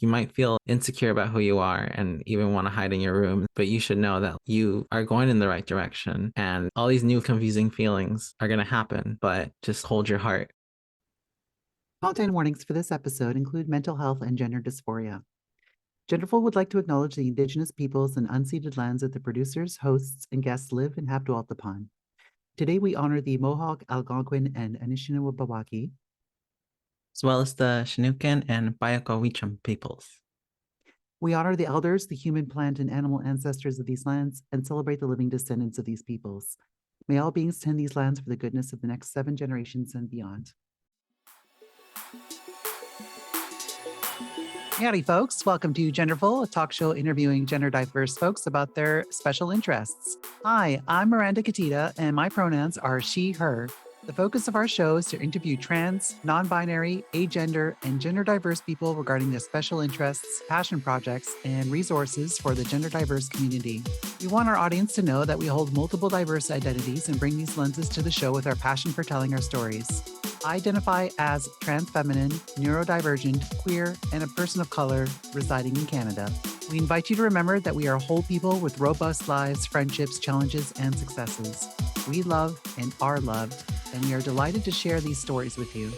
You might feel insecure about who you are and even want to hide in your room, but you should know that you are going in the right direction and all these new confusing feelings are going to happen, but just hold your heart. Content warnings for this episode include mental health and gender dysphoria. Genderful would like to acknowledge the Indigenous peoples and unceded lands that the producers, hosts, and guests live and have dwelt upon. Today, we honor the Mohawk, Algonquin, and Anishinabewaki. As well as the Chinookan and Payokawichum peoples. We honor the elders, the human, plant, and animal ancestors of these lands, and celebrate the living descendants of these peoples. May all beings tend these lands for the goodness of the next 7 generations and beyond. Howdy, folks. Welcome to Genderful, a talk show interviewing gender diverse folks about their special interests. Hi, I'm Miranda, and my pronouns are she, her. The focus of our show is to interview trans, non-binary, agender, and gender diverse people regarding their special interests, passion projects, and resources for the gender diverse community. We want our audience to know that we hold multiple diverse identities and bring these lenses to the show with our passion for telling our stories. I identify as trans feminine, neurodivergent, queer, and a person of color residing in Canada. We invite you to remember that we are whole people with robust lives, friendships, challenges, and successes. We love and are loved, and we are delighted to share these stories with you.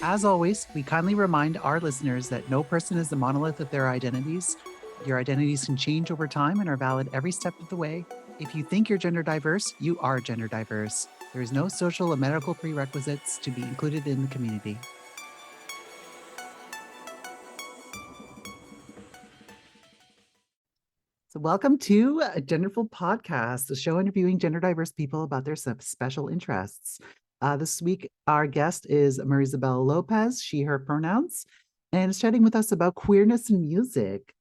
As always, we kindly remind our listeners that no person is the monolith of their identities. Your identities can change over time and are valid every step of the way. If you think you're gender diverse, you are gender diverse. There is no social or medical prerequisites to be included in the community. So welcome to a Genderful Podcast, a show interviewing gender diverse people about their special interests. This week, our guest is Marisabel Lopez, she, her pronouns, and is chatting with us about queerness in music.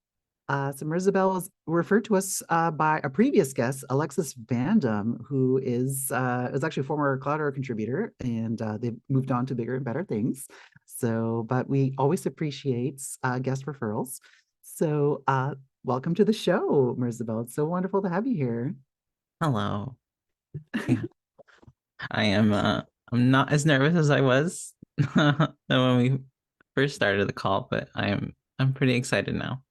So Marisabel was referred to us by a previous guest, Alexis Vandam, who is actually a former Cloudera contributor, and they've moved on to bigger and better things. So, but we always appreciate guest referrals. So, welcome to the show, Marisabel. It's so wonderful to have you here. Hello. Yeah. I am I'm not as nervous as I was when we first started the call, but I'm pretty excited now.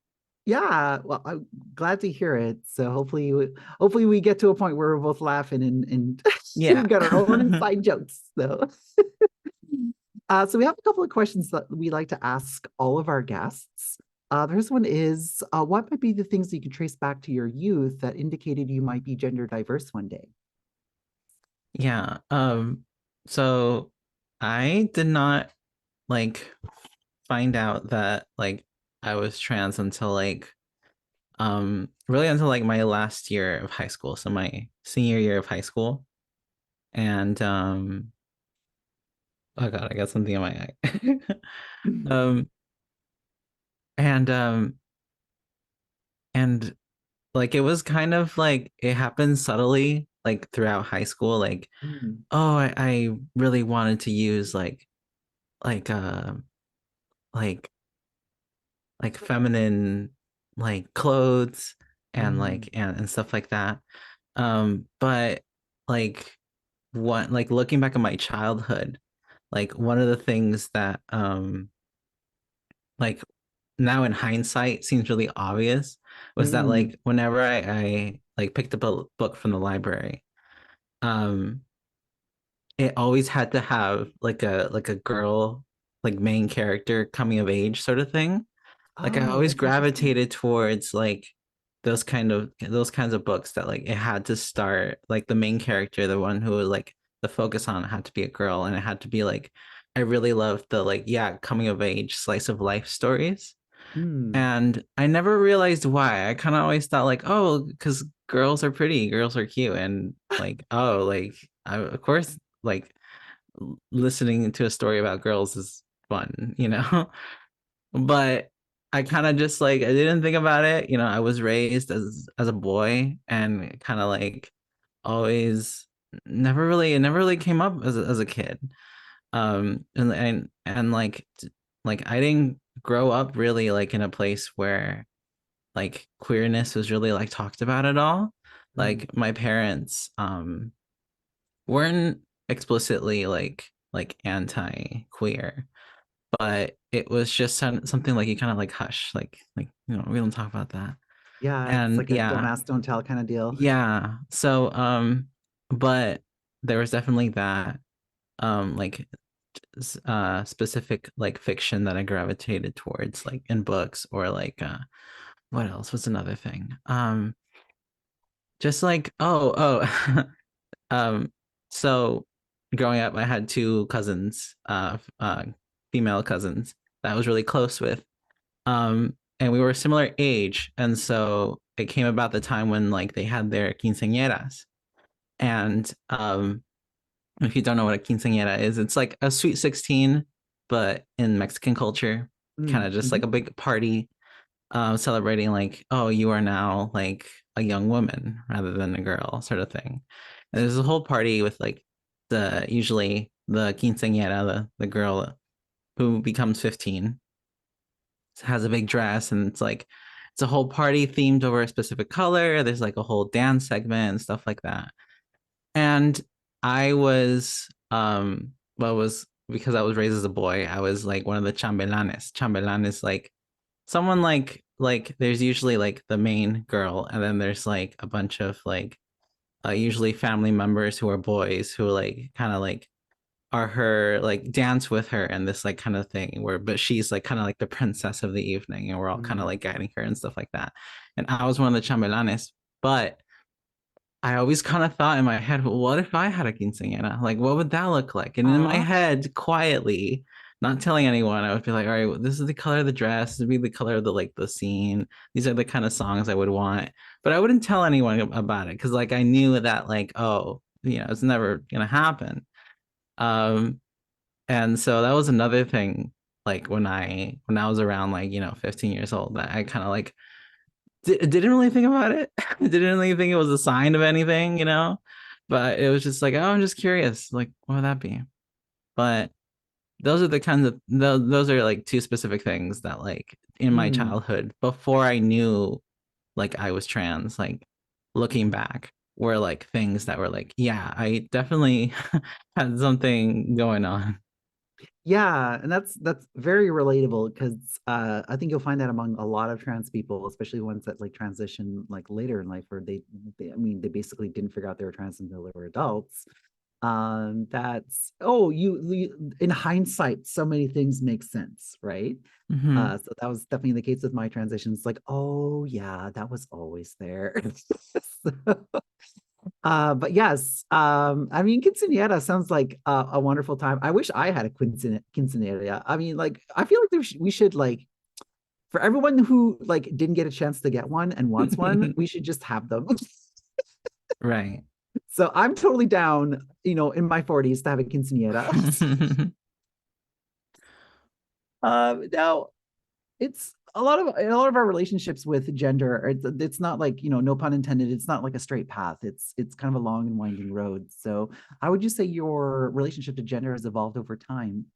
Yeah, well, I'm glad to hear it. So hopefully we get to a point where we're both laughing and Yeah. we've got our own inside jokes. So we have a couple of questions that we like to ask all of our guests. The first one is, what might be the things that you can trace back to your youth that indicated you might be gender diverse one day? Yeah. So I did not like find out that like I was trans until really until like my last year of high school. So my senior year of high school. And oh God, I got something in my eye. um and and like it was kind of like it happened subtly like throughout high school. Like, Mm, oh, I really wanted to use like like feminine like clothes and mm, like and stuff like that. But like what like looking back at my childhood, like one of the things that like now in hindsight seems really obvious was that mm, like whenever I like picked up a book from the library, um it always had to have like a girl like main character coming of age sort of thing. Like I Oh, always that's interesting. gravitated towards like those kinds of books that like it had to start like the main character, the one who was like the focus on it had to be a girl, and it had to be like I really loved the like yeah coming of age slice of life stories. Mm. And I never realized why. I kind of always thought like, oh, because girls are pretty, girls are cute, and like, oh, like I, of course, like listening to a story about girls is fun, you know? But I kind of just like I didn't think about it. You know, I was raised as a boy and kind of like always it never really came up as a kid. And like I didn't grow up really like in a place where like queerness was really like talked about at all. Mm. Like my parents weren't explicitly like anti-queer, but it was just something like you kind of like hush, like we don't talk about that. Yeah, it's And like a don't yeah, ask, don't tell kind of deal. yeah. So but there was definitely that like specific like fiction that I gravitated towards, like in books or like what else was another thing? Just like um so growing up I had two cousins, female cousins that I was really close with. And we were a similar age, and so it came about the time when like they had their quinceañeras. And if you don't know what a quinceañera is, it's like a sweet 16, but in Mexican culture, kind Mm, of just like mhm. a big party, celebrating like, oh, you are now like a young woman rather than a girl, sort of thing. And there's a whole party with like the usually the quinceañera, the girl who becomes 15, has a big dress, and it's a whole party themed over a specific color. There's like a whole dance segment and stuff like that. And I was well was because I was raised as a boy, I was like one of the chambelanes. Chambelan is like someone like there's usually like the main girl, and then there's like a bunch of like usually family members who are boys who like kind of like are her like dance with her and this like kind of thing where but she's like kind of like the princess of the evening, and we're all kind of Mm. like guiding her and stuff like that. And I was one of the chambelanes, but I always kind of thought in my head, well, what if I had a quinceañera? Like, what would that look like? And in my Aw. head, quietly, not telling anyone, I would be like, all right, well, this is the color of the dress. This would be the color of the like the scene. These are the kind of songs I would want. But I wouldn't tell anyone about it because like I knew that like, oh, it's never gonna happen. Um, and so that was another thing, like when I was around like, 15 years old, that I kind of like didn't really think about it. Didn't really think it was a sign of anything. But it was just like, oh, I'm just curious. Like, what would that be? But those are the kinds of those are like two specific things that like in my Mm. childhood before I knew like I was trans, like looking back were like things that were like, yeah, I definitely had something going on. Yeah, and that's very relatable because I think you'll find that among a lot of trans people, especially ones that like transition like later in life, where I mean, they basically didn't figure out they were trans until they were adults. That's in hindsight, so many things make sense, right? Hmm. So that was definitely the case with my transitions. Like, oh yeah, that was always there. But yes, I mean, quinceañera sounds like a wonderful time. I wish I had a quinceañera. I mean, like, I feel like we should like for everyone who like didn't get a chance to get one and wants one, we should just have them. Right. So I'm totally down, in my 40s to have a quinceañera. Now it's a lot of in a lot of our relationships with gender, it's not like, no pun intended, it's not like a straight path. It's kind of a long and winding road. So how would you say your relationship to gender has evolved over time?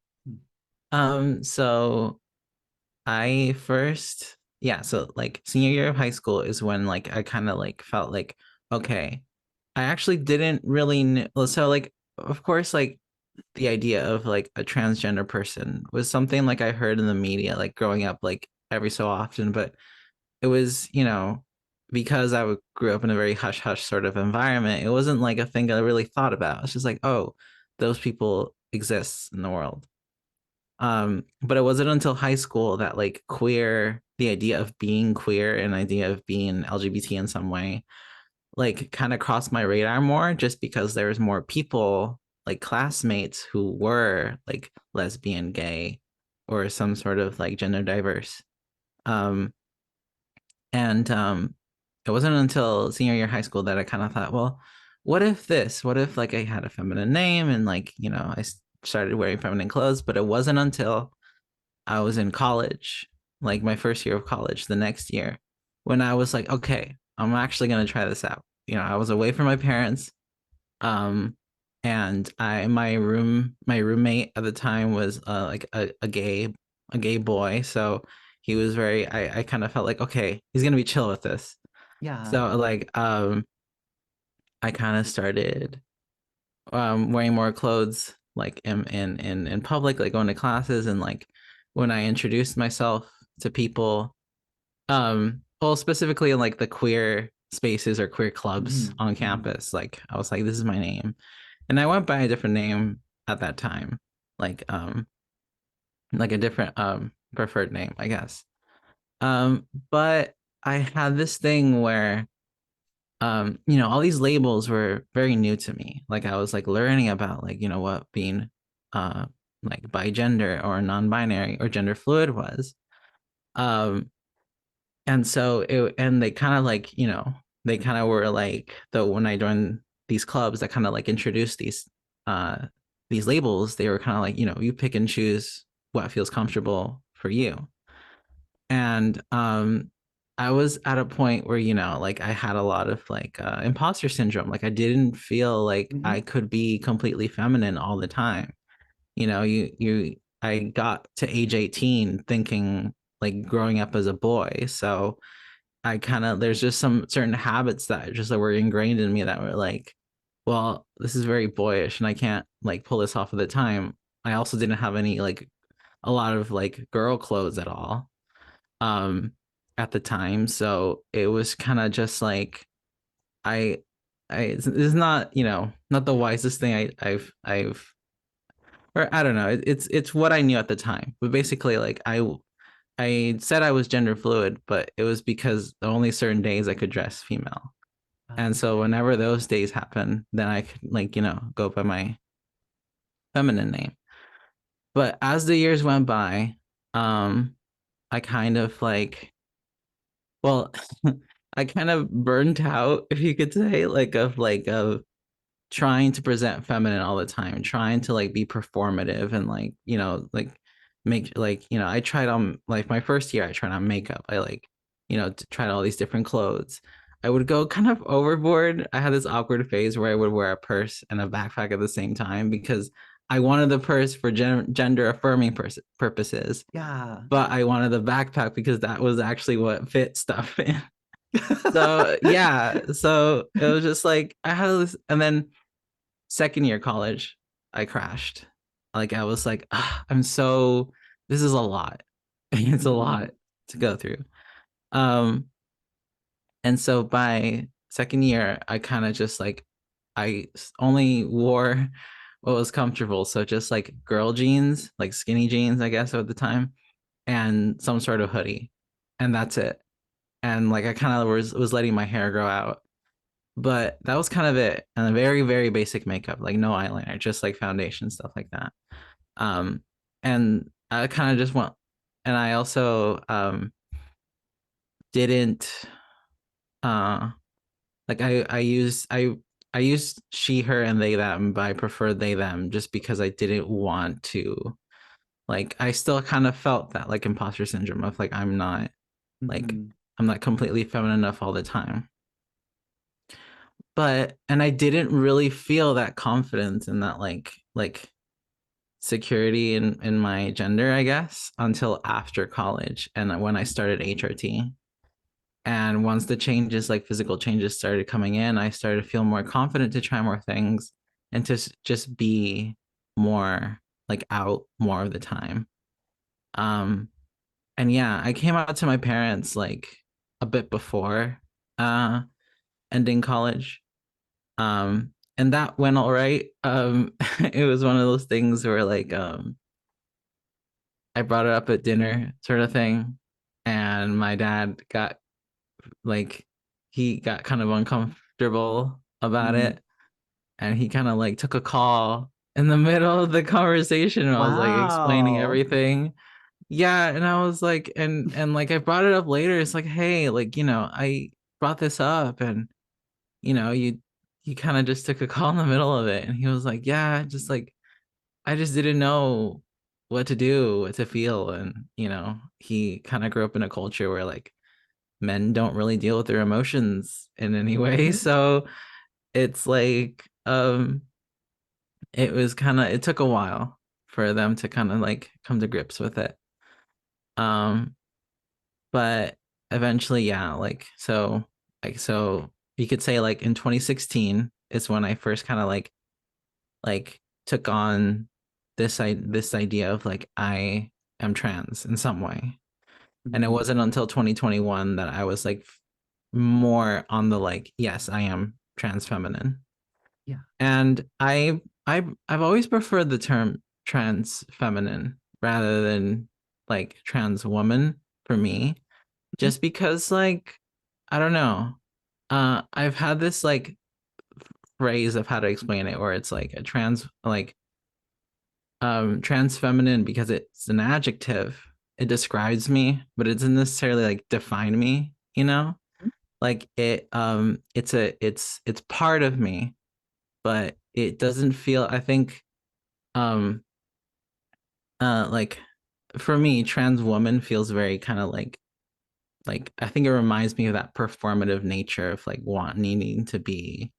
So I first, yeah, so like senior year of high school is when like I kind of like felt like, okay, I actually didn't really know. So like, of course, like the idea of like a transgender person was something like I heard in the media, like growing up, like every so often, but it was, because grew up in a very hush hush sort of environment, it wasn't like a thing I really thought about. It's just like, oh, those people exist in the world. But it wasn't until high school that like the idea of being queer and idea of being LGBT in some way, like kind of crossed my radar more just because there was more people, like classmates who were like lesbian, gay, or some sort of like gender diverse. Um, and it wasn't until senior year of high school that I kind of thought, well, what if like I had a feminine name and like, started wearing feminine clothes, but it wasn't until I was in college, like my first year of college, the next year, when I was like, okay, I'm actually gonna try this out. I was away from my parents, um, and my roommate at the time was like a gay boy, so he was I kind of felt like, okay, he's gonna be chill with this. Yeah. So like, I kind of started wearing more clothes like in public, like going to classes and like when I introduced myself to people, well, specifically in like the queer spaces or queer clubs Mhm, on mhm, campus, like I was like, this is my name. And I went by a different name at that time, like like a different preferred name, I guess. But I had this thing where all these labels were very new to me. Like I was like learning about like, what being uh like bigender or non-binary or gender fluid was. Um and so it and they kind of like, they kind of were like though when I joined these clubs that kind of like introduced these labels, they were kind of like, you pick and choose what feels comfortable for you. And I was at a point where like I had a lot of like imposter syndrome. Like I didn't feel like mhm. I could be completely feminine all the time. You I got to age 18 thinking like growing up as a boy, so I kind of there's just some certain habits that just were ingrained in me that were like, well, this is very boyish and I can't like pull this off at the time. I also didn't have any like a lot of like girl clothes at all um at the time, so it was kind of just like I it's not not the wisest thing I've or I don't know, it's what I knew at the time, but basically like I said I was gender fluid, but it was because only certain days I could dress female. And so Okay. whenever those days happen, then I could like, go by my feminine name. But as the years went by, I kind of like, well, I kind of burnt out, if you could say, like of trying to present feminine all the time, trying to like be performative and like, like make like, I tried on like my first year, I tried on makeup. I like, tried all these different clothes. I would go kind of overboard. I had this awkward phase where I would wear a purse and a backpack at the same time because I wanted the purse for gender affirming purposes, Yeah. but I wanted the backpack because that was actually what fit stuff in. So yeah, so it was just like I had this, and then second year college, I crashed. Like I was like, I'm so this is a lot. It's a Mhm. lot to go through. Um, and so by second year, I kind of just like only wore what was comfortable. So just like girl jeans, like skinny jeans, I guess at the time, and some sort of hoodie. And that's it. And like I kind of was letting my hair grow out. But that was kind of it. And a very, very basic makeup, like no eyeliner, just like foundation, stuff like that. Um, and I kind of just went, and I also didn't uh like I used she, her, and they, them, but I preferred they, them just because I didn't want to like I still kind of felt that like imposter syndrome of like Mhm. I'm not completely feminine enough all the time. And I didn't really feel that confidence in that like security in my gender, I guess, until after college and when I started HRT. And once the changes, like physical changes, started coming in, I started to feel more confident to try more things and to just be more like out more of the time. Um, and yeah, I came out to my parents like a bit before uh ending college. And that went all right. It was one of those things where like I brought it up at dinner sort of thing, and my dad got like he got kind of uncomfortable about Mhm. it, and he kind of like took a call in the middle of the conversation, and I was like explaining Wow. everything. Yeah, and I was like, and like I brought it up later. It's like, hey, like I brought this up, and you know, you you kind of just took a call in the middle of it, and he was like, yeah, just like I just didn't know what to do, what to feel, and he kind of grew up in a culture where like men don't really deal with their emotions in any way, Mhm. so it's like it was kind of it took a while for them to kind of like come to grips with it. Um, but eventually, yeah, so you could say like in 2016 is when I first kind of like took on this idea of like I am trans in some way. And it Mhm. wasn't until 2021 that I was like more on the like, yes, I am trans feminine. Yeah. And I've always preferred the term trans feminine rather than like trans woman for me, Mhm. just because like I don't know. I've had this like phrase of how to explain it where it's like a trans feminine because it's an adjective. It describes me, but it doesn't necessarily like define me, you know? Like it's part of me, but it doesn't feel, I think, um like for me, trans woman feels very kind of like I think it reminds me of that performative nature of like needing to be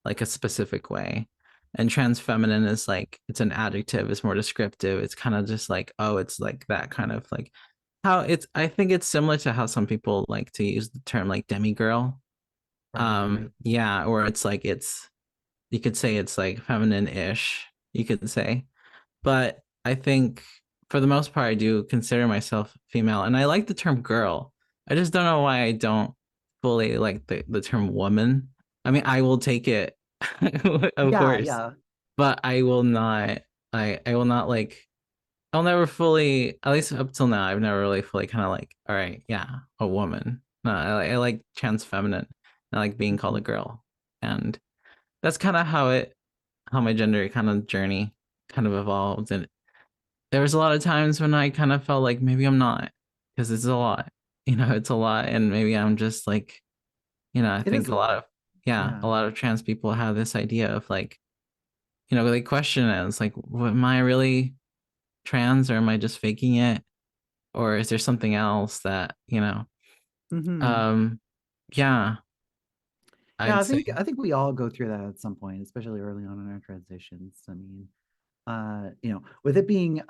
like a specific way. And trans feminine is like it's an adjective, it's more descriptive. It's kind of just like, oh, it's like that kind of like how it's I think it's similar to how some people like to use the term like demigirl. Right, right. Yeah, or it's like it's you could say it's like feminine-ish, you could say. But I think for the most part, I do consider myself female, and I like the term girl. I just don't know why I don't fully like the term woman. I mean, I will take it, of Yeah, course, yeah. but I will not. I will not like. I'll never fully, at least up till now, I've never really fully kind of like, all right, yeah, a woman. No, I like trans feminine. I like being called a Mhm. girl, and that's kind of how my gender kind of journey kind of evolved. And there was a lot of times when I kind of felt like maybe I'm not, because it's a lot, it's a lot. And maybe I'm just like, I It is think a lot. a Yeah. lot of trans people have this idea of like, they question it. It's like, am I really trans or am I just faking it? Or is there something else that, Hmm. um, yeah, Yeah, I'd say, I think we all go through that at some point, especially early on in our transitions. I mean, with it being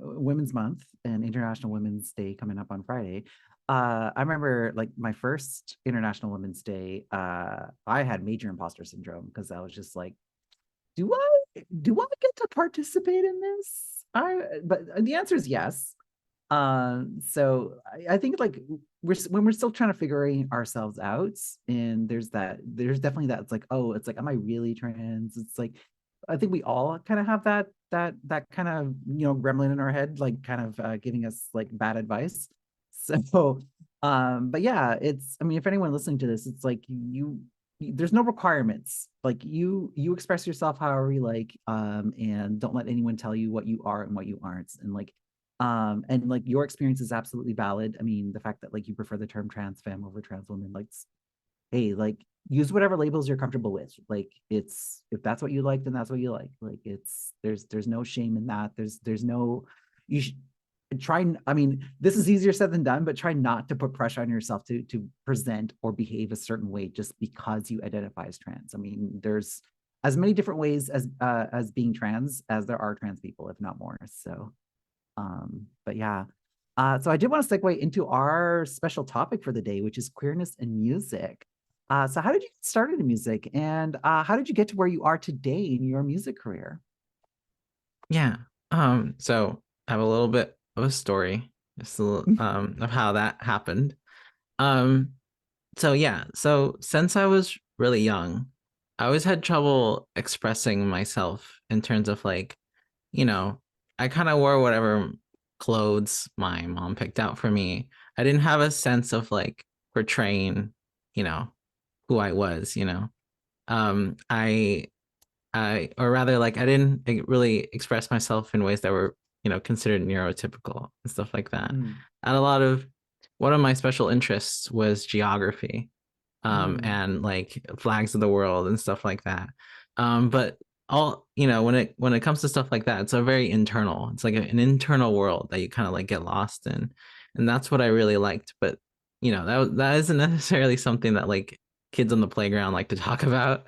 Women's Month and International Women's Day coming up on Friday, I remember like my first International Women's Day, I had major imposter syndrome because I was just like, do I get to participate in this? But the answer is yes. So I think like when we're still trying to figuring ourselves out, and there's definitely that. It's like, oh, it's like, am I really trans? It's like, I think we all kind of have that kind of gremlin in our head, like kind of giving us like bad advice. So, but yeah, I mean, if anyone listening to this, it's like there's no requirements. Like you express yourself however you like, and don't let anyone tell you what you are and what you aren't, and like your experience is absolutely valid. I mean, the fact that like you prefer the term trans femme over trans woman, like, hey, like use whatever labels you're comfortable with. Like it's if that's what you like, then that's what you like. Like there's no shame in that. There's no you should try. I mean, this is easier said than done, but try not to put pressure on yourself to present or behave a certain way just because you identify as trans. I mean, there's as many different ways as being trans as there are trans people, if not more. So but yeah. So I did want to segue into our special topic for the day, which is queerness in music. So how did you get started in music, and how did you get to where you are today in your music career? yeah. So I have a little bit of a story, just of how that happened. Um, so yeah, so since I was really young, I always had trouble expressing myself in terms of like, you know, I kind of wore whatever clothes my mom picked out for me. I didn't have a sense of like portraying, you know, who I was, or rather, like, I didn't really express myself in ways that were, considered neurotypical and stuff like that. Mm, And one of my special interests was geography, mm, and like flags of the world and stuff like that. But when it comes to stuff like that, it's a very internal. It's like an internal world that you kind of like get lost in, and that's what I really liked. But that isn't necessarily something that like kids on the playground like to talk about.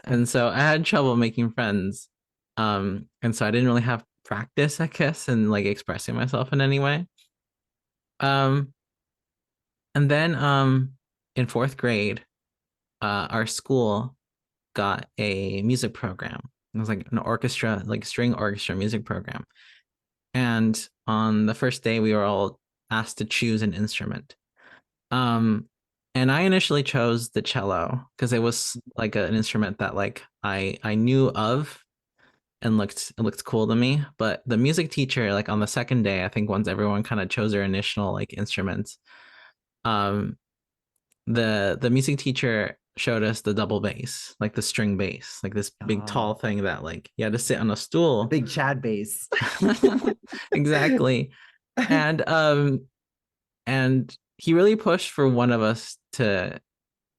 And so I had trouble making friends. And so I didn't really have practice, I guess, in like expressing myself in any way. Um, and then in fourth grade, our school got a music program. It was like an orchestra, like string orchestra music program. And on the first day, we were all asked to choose an instrument. Um, and I initially chose the cello because it was like an instrument that like I knew of and looked cool to me. But the music teacher, like on the second day, I think once everyone kind of chose their initial like instruments, um, the music teacher showed us the double bass, like the string bass, like this big tall Oh, thing that like you had to sit on a the stool. big Chad bass. Exactly. And and he really pushed for one of us to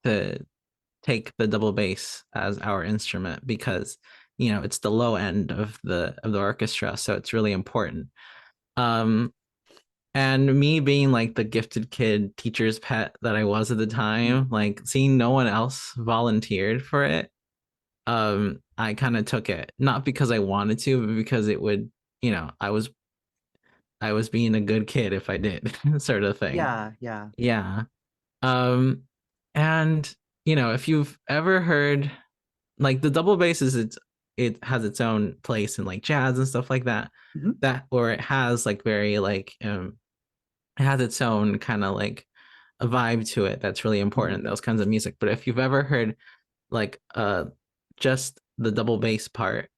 take the double bass as our instrument because it's the low end of the orchestra, so it's really important. um and me being like the gifted kid teacher's pet that I was at the time, like seeing no one else volunteered for it, I kind of took it, not because I wanted to, but because it would, I was being a good kid if I did, sort of thing. Yeah, yeah. Yeah. um and if you've ever heard like the double bass is it has its own place in like jazz and stuff like that, Mhm. or it has like very like it has its own kind of like a vibe to it that's really important in Mhm. those kinds of music. But if you've ever heard like just the double bass part,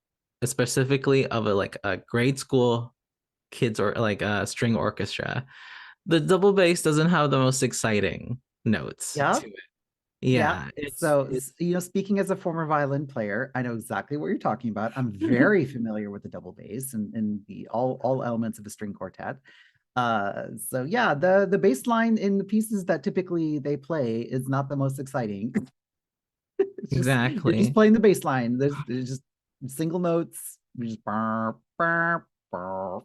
specifically of a like a grade school kids or like a string orchestra, the double bass doesn't have the most exciting notes Yeah. to it. Yeah. Yeah, So, it's speaking as a former violin player, I know exactly what you're talking about. I'm very familiar with the double bass and the all elements of a string quartet. So yeah, the bass line in the pieces that typically they play is not the most exciting. It's just you're just exactly. playing the bass line. There's just single notes. You just burr, burr, burr.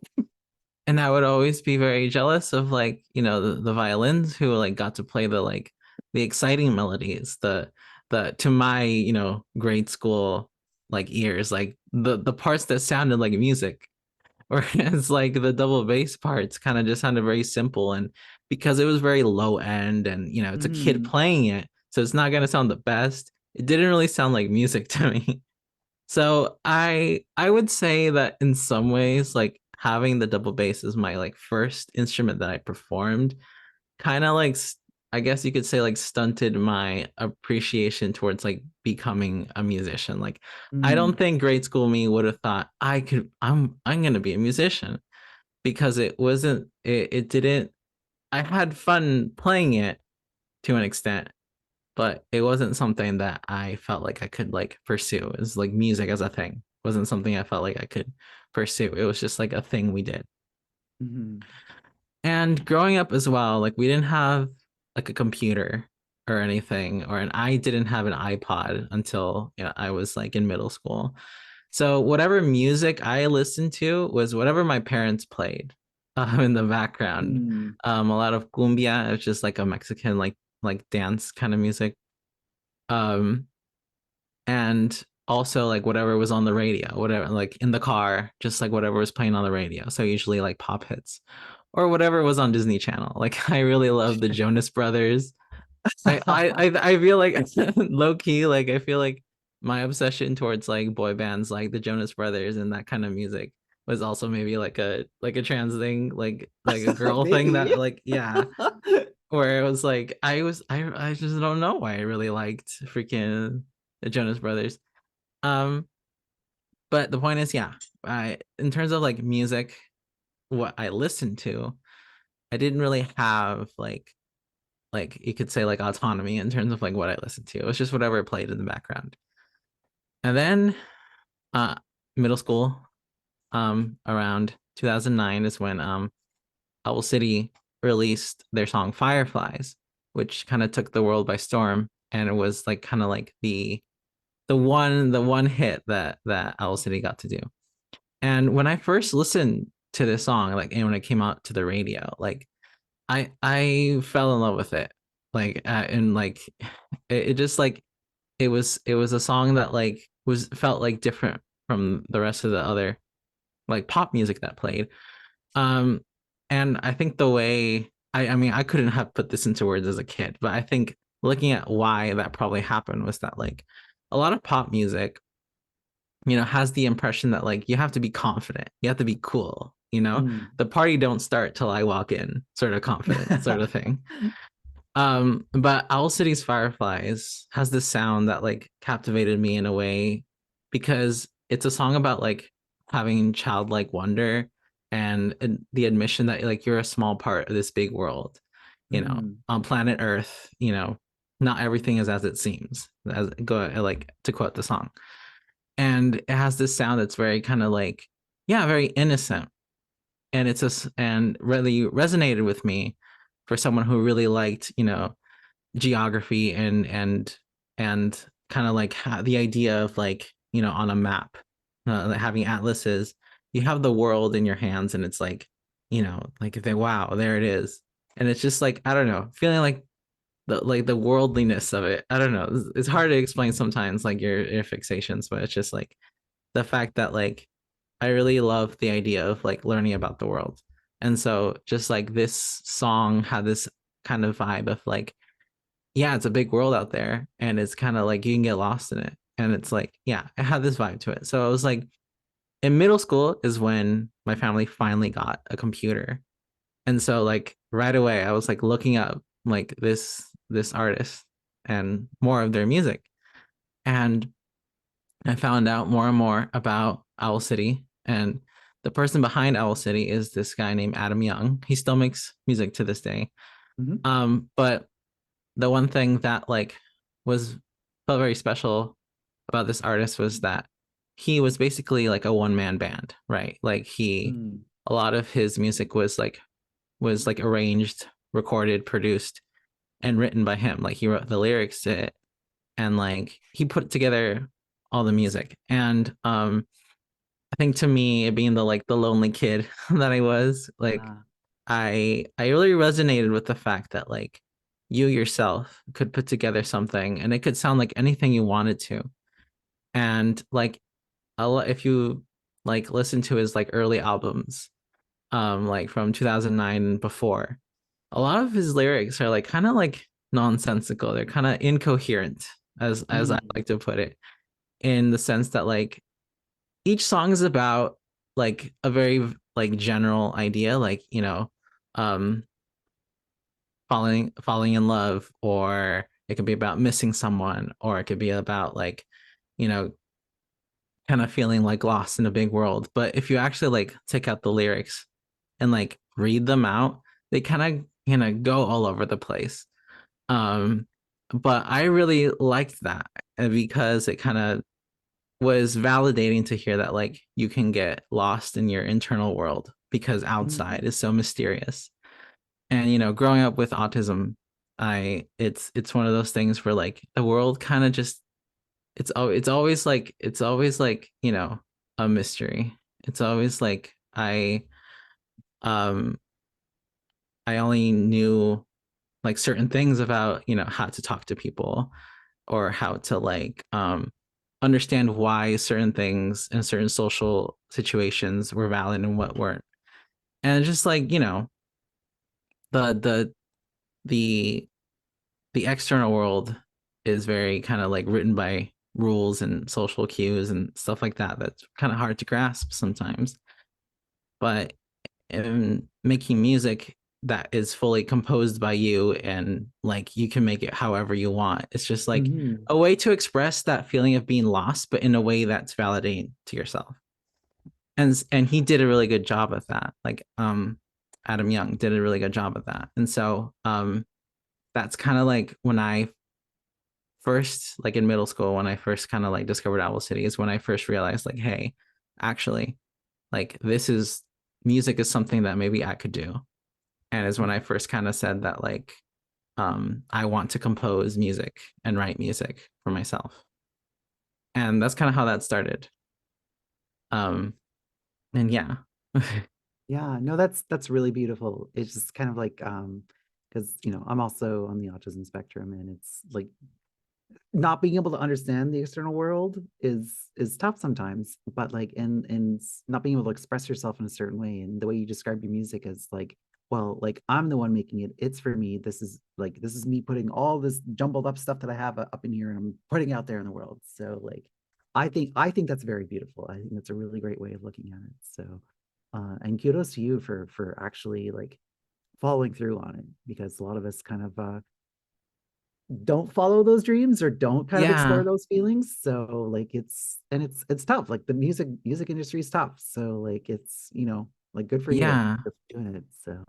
And I would always be very jealous of like, the violins who like got to play the like the exciting melodies, the to my, grade school like ears, like the parts that sounded like music. Whereas like the double bass parts kind of just sounded very simple, and because it was very low end and it's a kid Mhm. playing it, so it's not gonna sound the best. It didn't really sound like music to me. So I would say that in some ways, like having the double bass as my like first instrument that I performed, kind of like I guess you could say like stunted my appreciation towards like becoming a musician. Like I don't Mm. think grade school me would have thought I'm gonna be a musician, because it didn't. I had fun playing it to an extent, but it wasn't something that I felt like I could like pursue. It's like music as a thing. It wasn't something I felt like I could pursue. It was just like a thing we did. Mhm. And growing up as well, like we didn't have like a computer or anything, or and I didn't have an iPod until I was like in middle school. So whatever music I listened to was whatever my parents played in the background. Mm. A lot of cumbia, it's just like a Mexican like dance kind of music. Um, and also like whatever was on the radio, whatever, like in the car, just like whatever was playing on the radio. So usually like pop hits or whatever was on Disney Channel. Like I really love the Jonas Brothers. I feel like low key, like I feel like my obsession towards like boy bands like the Jonas Brothers and that kind of music was also maybe like a trans thing, like a girl thing Maybe. that like yeah, where it was like I just don't know why I really liked freaking the Jonas Brothers. Um, but the point is, yeah, I in terms of like music, what I listened to, I didn't really have like you could say like autonomy in terms of like what I listened to. It was just whatever played in the background. And then uh middle school, around 2009 is when Owl City released their song Fireflies, which kind of took the world by storm, and it was like kind of like the one hit that Owl City got to do. And when I first listened to this song, like and when it came out to the radio, like I fell in love with it. Like and like it just like it was a song that like was felt like different from the rest of the other like pop music that played. Um, and I think the way I mean, I couldn't have put this into words as a kid, but I think looking at why that probably happened was that like a lot of pop music, has the impression that like you have to be confident, you have to be cool. Mm. The party don't start till I walk in, sort of confident, sort of thing. But Owl City's Fireflies has this sound that like captivated me in a way because it's a song about like having childlike wonder and the admission that like you're a small part of this big world, Mm. on planet Earth, not everything is as it seems. As go like to quote the song. And it has this sound that's very kind of like, yeah, very innocent. And and really resonated with me for someone who really liked, geography and kind of like the idea of like on a map, like having atlases, you have the world in your hands and it's like wow, there it is. And it's just like, I don't know, feeling like the worldliness of it. I don't know, it's hard to explain sometimes, like your fixations, but it's just like the fact that like I really love the idea of like learning about the world. And so just like this song had this kind of vibe of like, yeah, it's a big world out there and it's kind of like you can get lost in it. And it's like, yeah, it had this vibe to it. So I was like, in middle school is when my family finally got a computer. And so like right away I was like looking up like this artist and more of their music. And I found out more and more about Owl City. And the person behind Owl City is this guy named Adam Young. He still makes music to this day. Mhm. But the one thing that like was felt very special about this artist was that he was basically like a one man band, right? Like Mm. a lot of his music was like arranged, recorded, produced, and written by him. Like he wrote the lyrics to it, and like he put together all the music. And I think to me, it being the lonely kid that I was, like Ah. I really resonated with the fact that like you yourself could put together something and it could sound like anything you wanted to. And like if you like listen to his like early albums, like from 2009 and before, a lot of his lyrics are like kind of like nonsensical. They're kind of incoherent, as I Mm. like to put it, in the sense that like each song is about like a very like general idea, like um falling in love, or it could be about missing someone, or it could be about like you know kind of feeling like lost in a big world. But if you actually like take out the lyrics and like read them out, they kind of go all over the place. um but I really liked that, because it kind of was validating to hear that like you can get lost in your internal world because outside Mm. is so mysterious. And growing up with autism, it's one of those things where like the world kind of just it's always like a mystery. It's always like um I only knew like certain things about how to talk to people, or how to like understand why certain things in certain social situations were valid and what weren't. And just like the the the the external world is very kind of like written by rules and social cues and stuff like that, that's kind of hard to grasp sometimes. But in making music that is fully composed by you, and like you can make it however you want, it's just like Mhm. a way to express that feeling of being lost, but in a way that's validating to yourself. And he did a really good job of that. Like Adam Young did a really good job of that. And so that's kind of like when I first, like in middle school, when I first kind of like discovered Owl City, is when I first realized like, hey, actually, like this is music is something that maybe I could do. And is when I first kind of said that like I want to compose music and write music for myself. And that's kind of how that started. Um and yeah. Yeah, no, that's really beautiful. It's just kind of like because I'm also on the autism spectrum, and it's like not being able to understand the external world is tough sometimes, but like and not being able to express yourself in a certain way, and the way you describe your music is like, well, like I'm the one making it, it's for me, this is me putting all this jumbled up stuff that I have up in here and I'm putting out there in the world. So like I think that's very beautiful. I think that's a really great way of looking at it. So And kudos to you for actually like following through on it, because a lot of us kind of don't follow those dreams or don't kind of explore Yeah. those feelings. So like it's tough. Like the music industry is tough. So like it's, like good for you Yeah. for doing it. So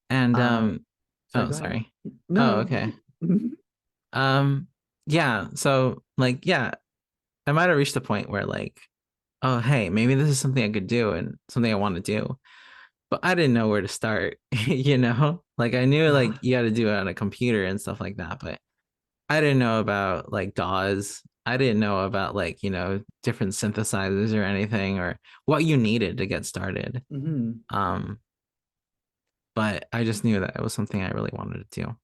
And sorry, oh, go ahead. sorry. Oh, No, okay. no. Um, yeah. So like, yeah, I might have reached a point where like, oh, hey, maybe this is something I could do and something I want to do, but I didn't know where to start, you know? Like I knew like Yeah. you got to do it on a computer and stuff like that, but I didn't know about like DAWs. I didn't know about like, different synthesizers or anything or what you needed to get started. Hmm. Um, but I just knew that it was something I really wanted to do.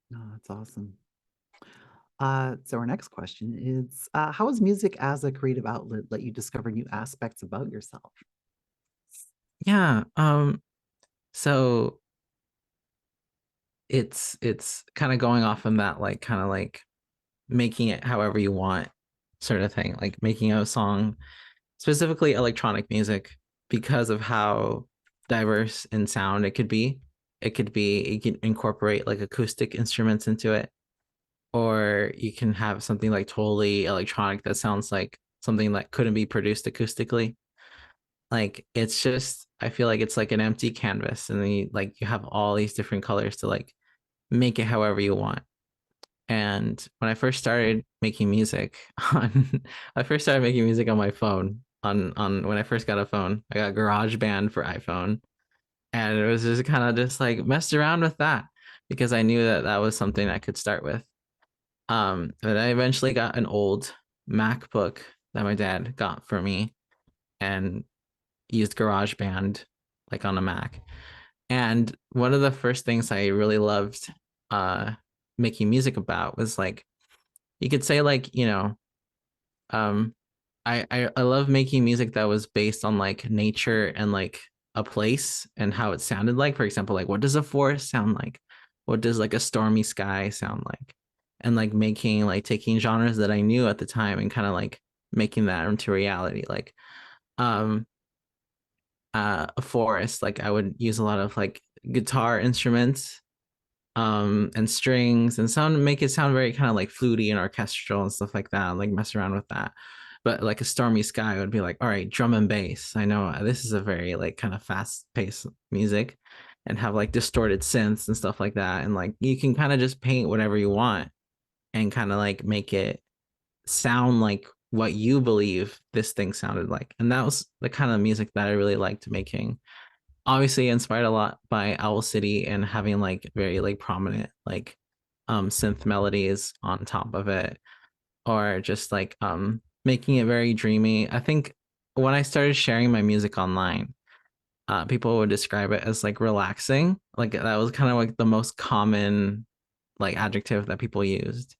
No, that's awesome. So our next question is, how has music as a creative outlet let you discover new aspects about yourself? Yeah. So it's kind of going off on that, like kind of like making it however you want sort of thing, like making a song, specifically electronic music, because of how diverse in sound it could be. You can incorporate like acoustic instruments into it, or you can have something like totally electronic that sounds like something that couldn't be produced acoustically. Like it's just, I feel like it's like an empty canvas, and then you have all these different colors to like make it however you want. And when I first started making music on, I first started making music on my phone. On when I first got a phone, I got GarageBand for iPhone, and it was just kind of just like messed around with that because I knew that that was something I could start with. But I eventually got an old MacBook that my dad got for me and used GarageBand like on a Mac. And one of the first things I really loved uh making music about was like, you could say like, um I love making music that was based on like nature and like a place and how it sounded like. For example, like what does a forest sound like? What does like a stormy sky sound like? And like making like taking genres that I knew at the time and kind of like making that into reality. Like um a forest, like I would use a lot of like guitar instruments and strings and sound, make it sound very kind of like fluty and orchestral and stuff like that, like mess around with that. But like a stormy sky would be like, all right, drum and bass, I know this is a very like kind of fast paced music, and have like distorted synths and stuff like that, and like you can kind of just paint whatever you want and kind of like make it sound like what you believe this thing sounded like. And that was the kind of music that I really liked making, obviously inspired a lot by Owl City and having like very like prominent like synth melodies on top of it, or just like making it very dreamy. I think when I started sharing my music online, people would describe it as like relaxing. Like that was kind of like the most common like adjective that people used.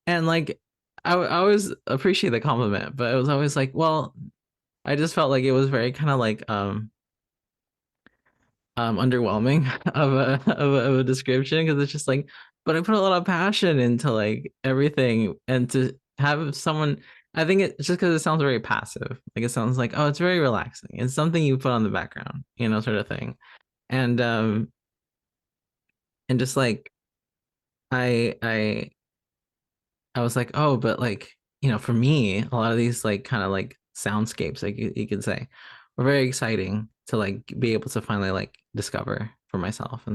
And like I always appreciate the compliment, but it was always like, well, I just felt like it was very kind of like underwhelming of a description, because it's just like, but I put a lot of passion into like everything, and to have someone, I think it's just because it sounds very passive, like it sounds like, oh, it's very relaxing, it's something you put on the background, sort of thing. And just like I was like, oh, but like, for me, a lot of these like kind of like soundscapes, like you could say, were very exciting to like be able to finally like discover for myself.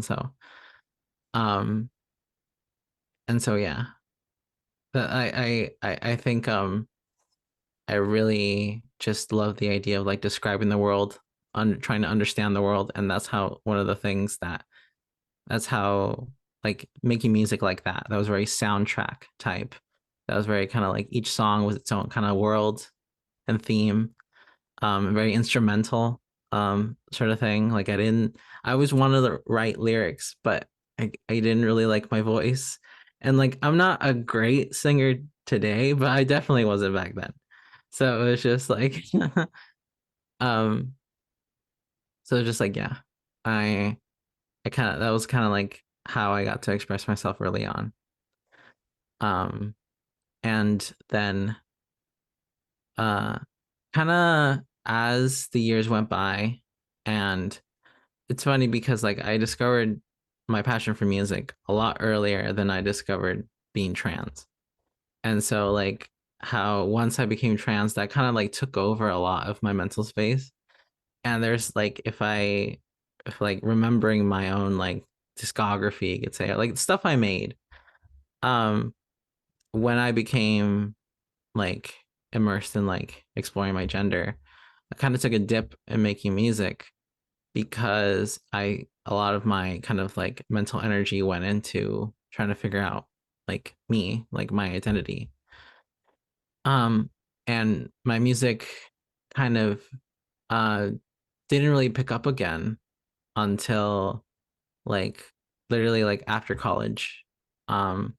Um and so yeah, that I think I really just love the idea of like describing the world, trying to understand the world, and that's how one of the things that's how like making music like that was very soundtrack type. That was very kind of like each song was its own kind of world and theme, very instrumental, sort of thing. Like I always wanted to write lyrics, but I didn't really like my voice. And like I'm not a great singer today, but I definitely wasn't back then. So it was just like um so just like yeah. I I kind of, that was kind of like how I got to express myself early on. Um and then uh kind of as the years went by, And it's funny because like I discovered my passion for music a lot earlier than I discovered being trans. And so like how once I became trans, that kind of like took over a lot of my mental space. And there's like if like remembering my own like discography, you could say like stuff I made. Um, when I became like immersed in like exploring my gender, I kind of took a dip in making music because I a lot of my kind of like mental energy went into trying to figure out like me, like my identity. Um, and my music kind of uh didn't really pick up again until like literally like after college. Um,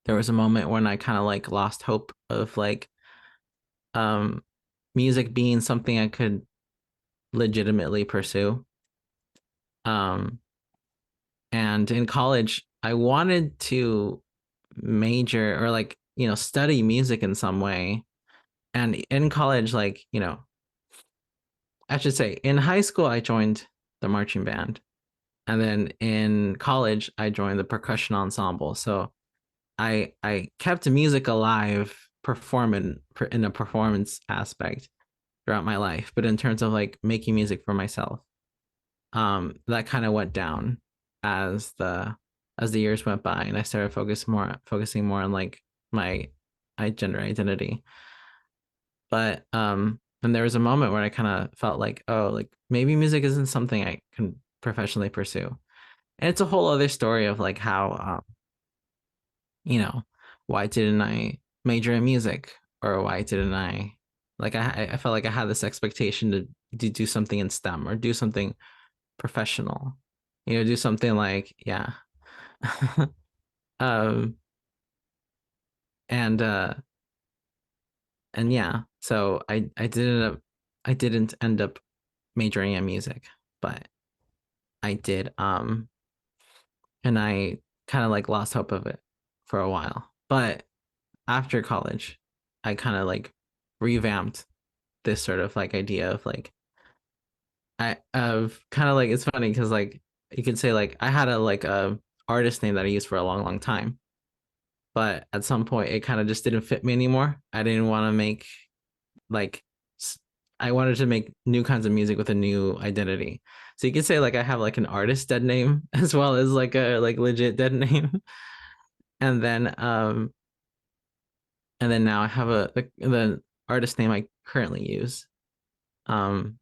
there was a moment when I kind of like lost hope of like um music being something I could legitimately pursue. Um, and in college, I wanted to major or like, study music in some way. And in college, like, I should say in high school, I joined the marching band. And then in college, I joined the percussion ensemble. So I kept music alive performing in a performance aspect throughout my life. But in terms of like making music for myself, that kind of went down as the years went by, and I started focusing more on like my gender identity. But and there was a moment where I kind of felt like, oh, like maybe music isn't something I can professionally pursue. And it's a whole other story of like how you know, why didn't I major in music, or why didn't I like I felt like I had this expectation to do something in STEM or do something professional, do something like, yeah. um and yeah, so I didn't end up majoring in music, but I did, and I kind of like lost hope of it for a while. But after college, I kind of like revamped this sort of like idea of like I of kind of like, it's funny because like you could say like I had a artist name that I used for a long time, but at some point it kind of just didn't fit me anymore. I didn't want to make like I wanted to make new kinds of music with a new identity. So you could say like I have like an artist dead name as well as like a like legit dead name. And then now I have the artist name I currently use, um,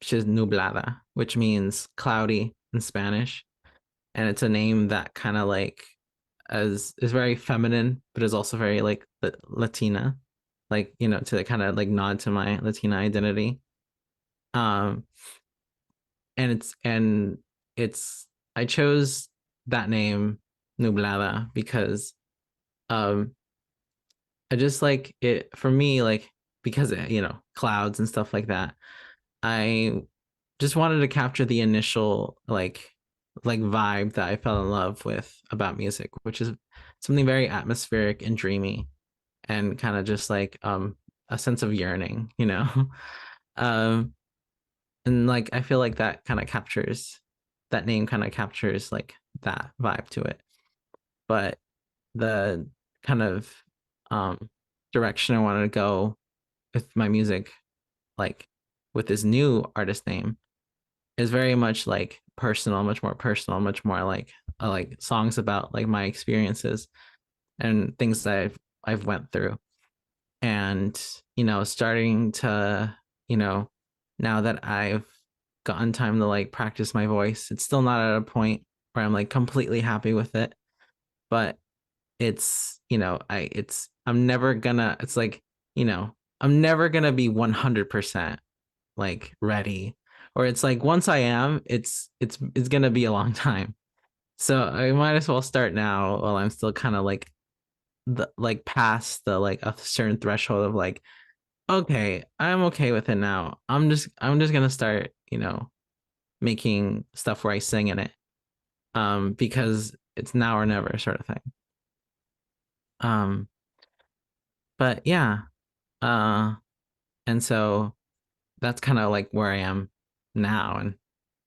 which is Nublada, which means cloudy in Spanish. And it's a name that kind of like is very feminine, but is also very like Latina, like, to kind of like nod to my Latina identity. Um, and it's I chose that name Nublada because um I just like it for me, like because clouds and stuff like that. I just wanted to capture the initial like vibe that I fell in love with about music, which is something very atmospheric and dreamy, and kind of just like a sense of yearning. um and like I feel like that name kind of captures like that vibe to it. But the kind of um direction I wanted to go with my music, like with this new artist name, is very much like personal, much more personal, much more like songs about like my experiences and things that I've went through. And starting to, you know now that I've gotten time to like practice my voice, it's still not at a point where I'm like completely happy with it, but it's I it's I'm never gonna it's like I'm never gonna be 100% like ready, or it's like once I am, it's gonna be a long time. So I might as well start now while I'm still kind of like past the like a certain threshold of like, okay, I'm okay with it now. I'm just gonna start making stuff where I sing in it, because it's now or never sort of thing. um but yeah, uh and so that's kind of like where I am now, and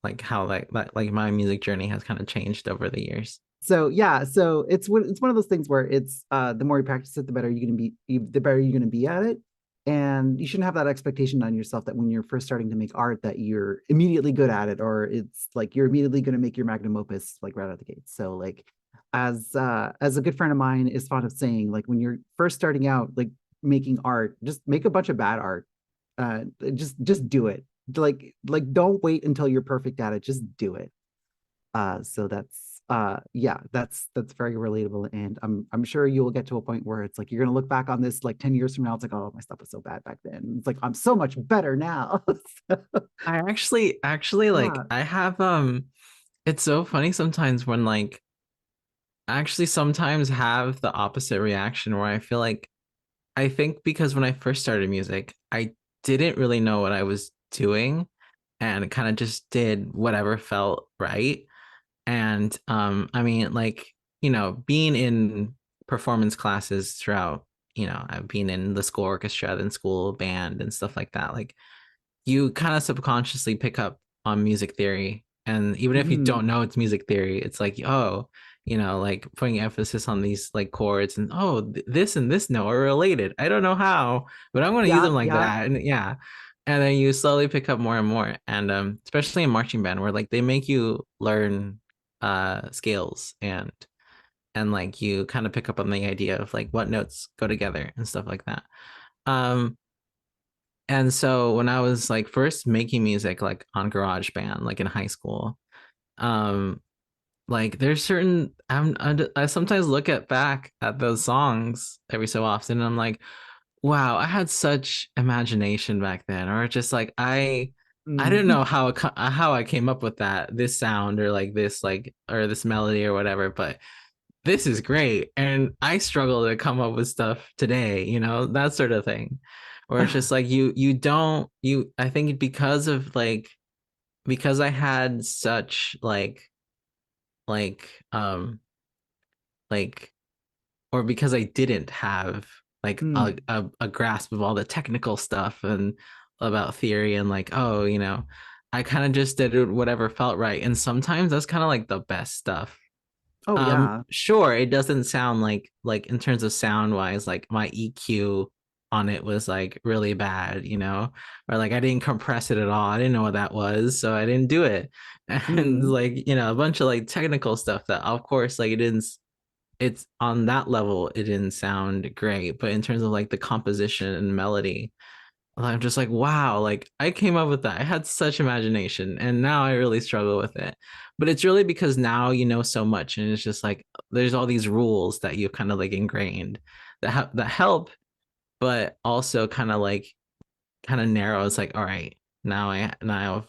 like how like my music journey has kind of changed over the years. So yeah, so it's one of those things where it's the more you practice it, the better you're gonna be, the better you're gonna be at it. And you shouldn't have that expectation on yourself that when you're first starting to make art that you're immediately good at it, or it's like you're immediately gonna make your magnum opus like right out of the gate. So like as a good friend of mine is fond of saying, like when you're first starting out, like making art, just make a bunch of bad art. Just do it. Like don't wait until you're perfect at it. Just do it. So that's yeah, that's very relatable. And I'm sure you will get to a point where it's like you're gonna look back on this like 10 years from now. It's like, oh, my stuff was so bad back then. It's like I'm so much better now. I actually like Yeah. I have it's so funny sometimes when like I actually sometimes have the opposite reaction where I feel like I think because when I first started music, I didn't really know what I was doing and kind of just did whatever felt right. And I mean, like, being in performance classes throughout, I've been in the school orchestra, then school band and stuff like that. Like you kind of subconsciously pick up on music theory. And even if you Mhm. don't know it's music theory, it's like, oh, like putting emphasis on these like chords and oh, this and this note are related. I don't know how, but I'm going to use Yeah, them like yeah. that. And yeah. And then you slowly pick up more and more. And especially in marching band where like they make you learn scales and like you kind of pick up on the idea of like what notes go together and stuff like that. Um and so when I was like first making music like on GarageBand, like in high school, um, like there's certain I sometimes look at back at those songs every so often and I'm like, wow, I had such imagination back then, or just like I didn't Mm. know how I came up with this sound or like this like or this melody or whatever, but this is great. And I struggle to come up with stuff today, that sort of thing. Or it's just like you don't you I think because I had such like like or because I didn't have like Mm. a grasp of all the technical stuff and about theory and like, oh, I kind of just did whatever felt right. And sometimes that's kind of like the best stuff. Oh yeah. Sure, it doesn't sound like in terms of sound wise, like my EQ on it was like really bad, or like I didn't compress it at all. I didn't know what that was, so I didn't do it. And Mm. like, a bunch of like technical stuff that of course like it's on that level, it didn't sound great. But in terms of like the composition and melody, I'm just like, wow, like I came up with that. I had such imagination and now I really struggle with it. But it's really because now you know so much and it's just like there's all these rules that you've kind of like ingrained that help, but also kind of narrow. It's like, all right, now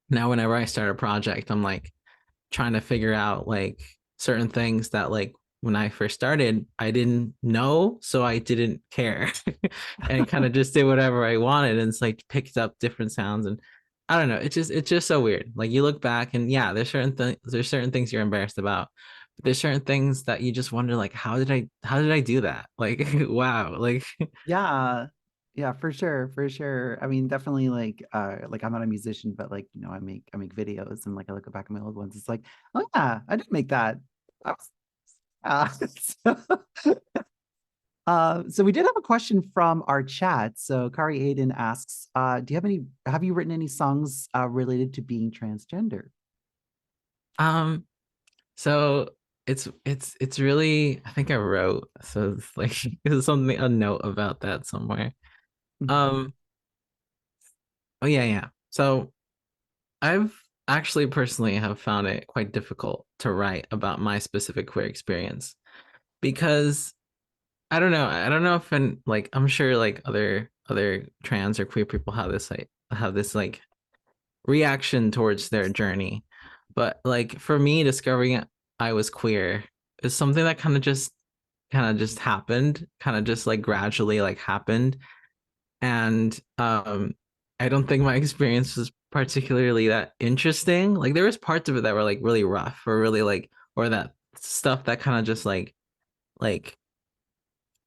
whenever I start a project, I'm like trying to figure out like certain things that like when I first started, I didn't know, so I didn't care and kind of just did whatever I wanted and it's like picked up different sounds and I don't know, it's just so weird. Like you look back and yeah, there's certain things you're embarrassed about. But there's certain things that you just wonder like how did I do that? Like wow, like Yeah. Yeah, for sure, for sure. I mean, definitely like I'm not a musician, but like, I make videos and like I look back at my old ones. It's like, oh yeah, I did make that. I was, so we did have a question from our chat. So Kari Aiden asks, have you written any songs related to being transgender? um so it's really I think I wrote so it's like there's something a note about that somewhere. Um oh yeah. So I've actually personally have found it quite difficult to write about my specific queer experience because I don't know if like I'm sure like other trans or queer people have this like reaction towards their journey. But like for me discovering I was queer is something that kind of just happened, kind of just like gradually like happened and I don't think my experience was particularly that interesting. Like there was parts of it that were like really rough or really like or that stuff that kind of just like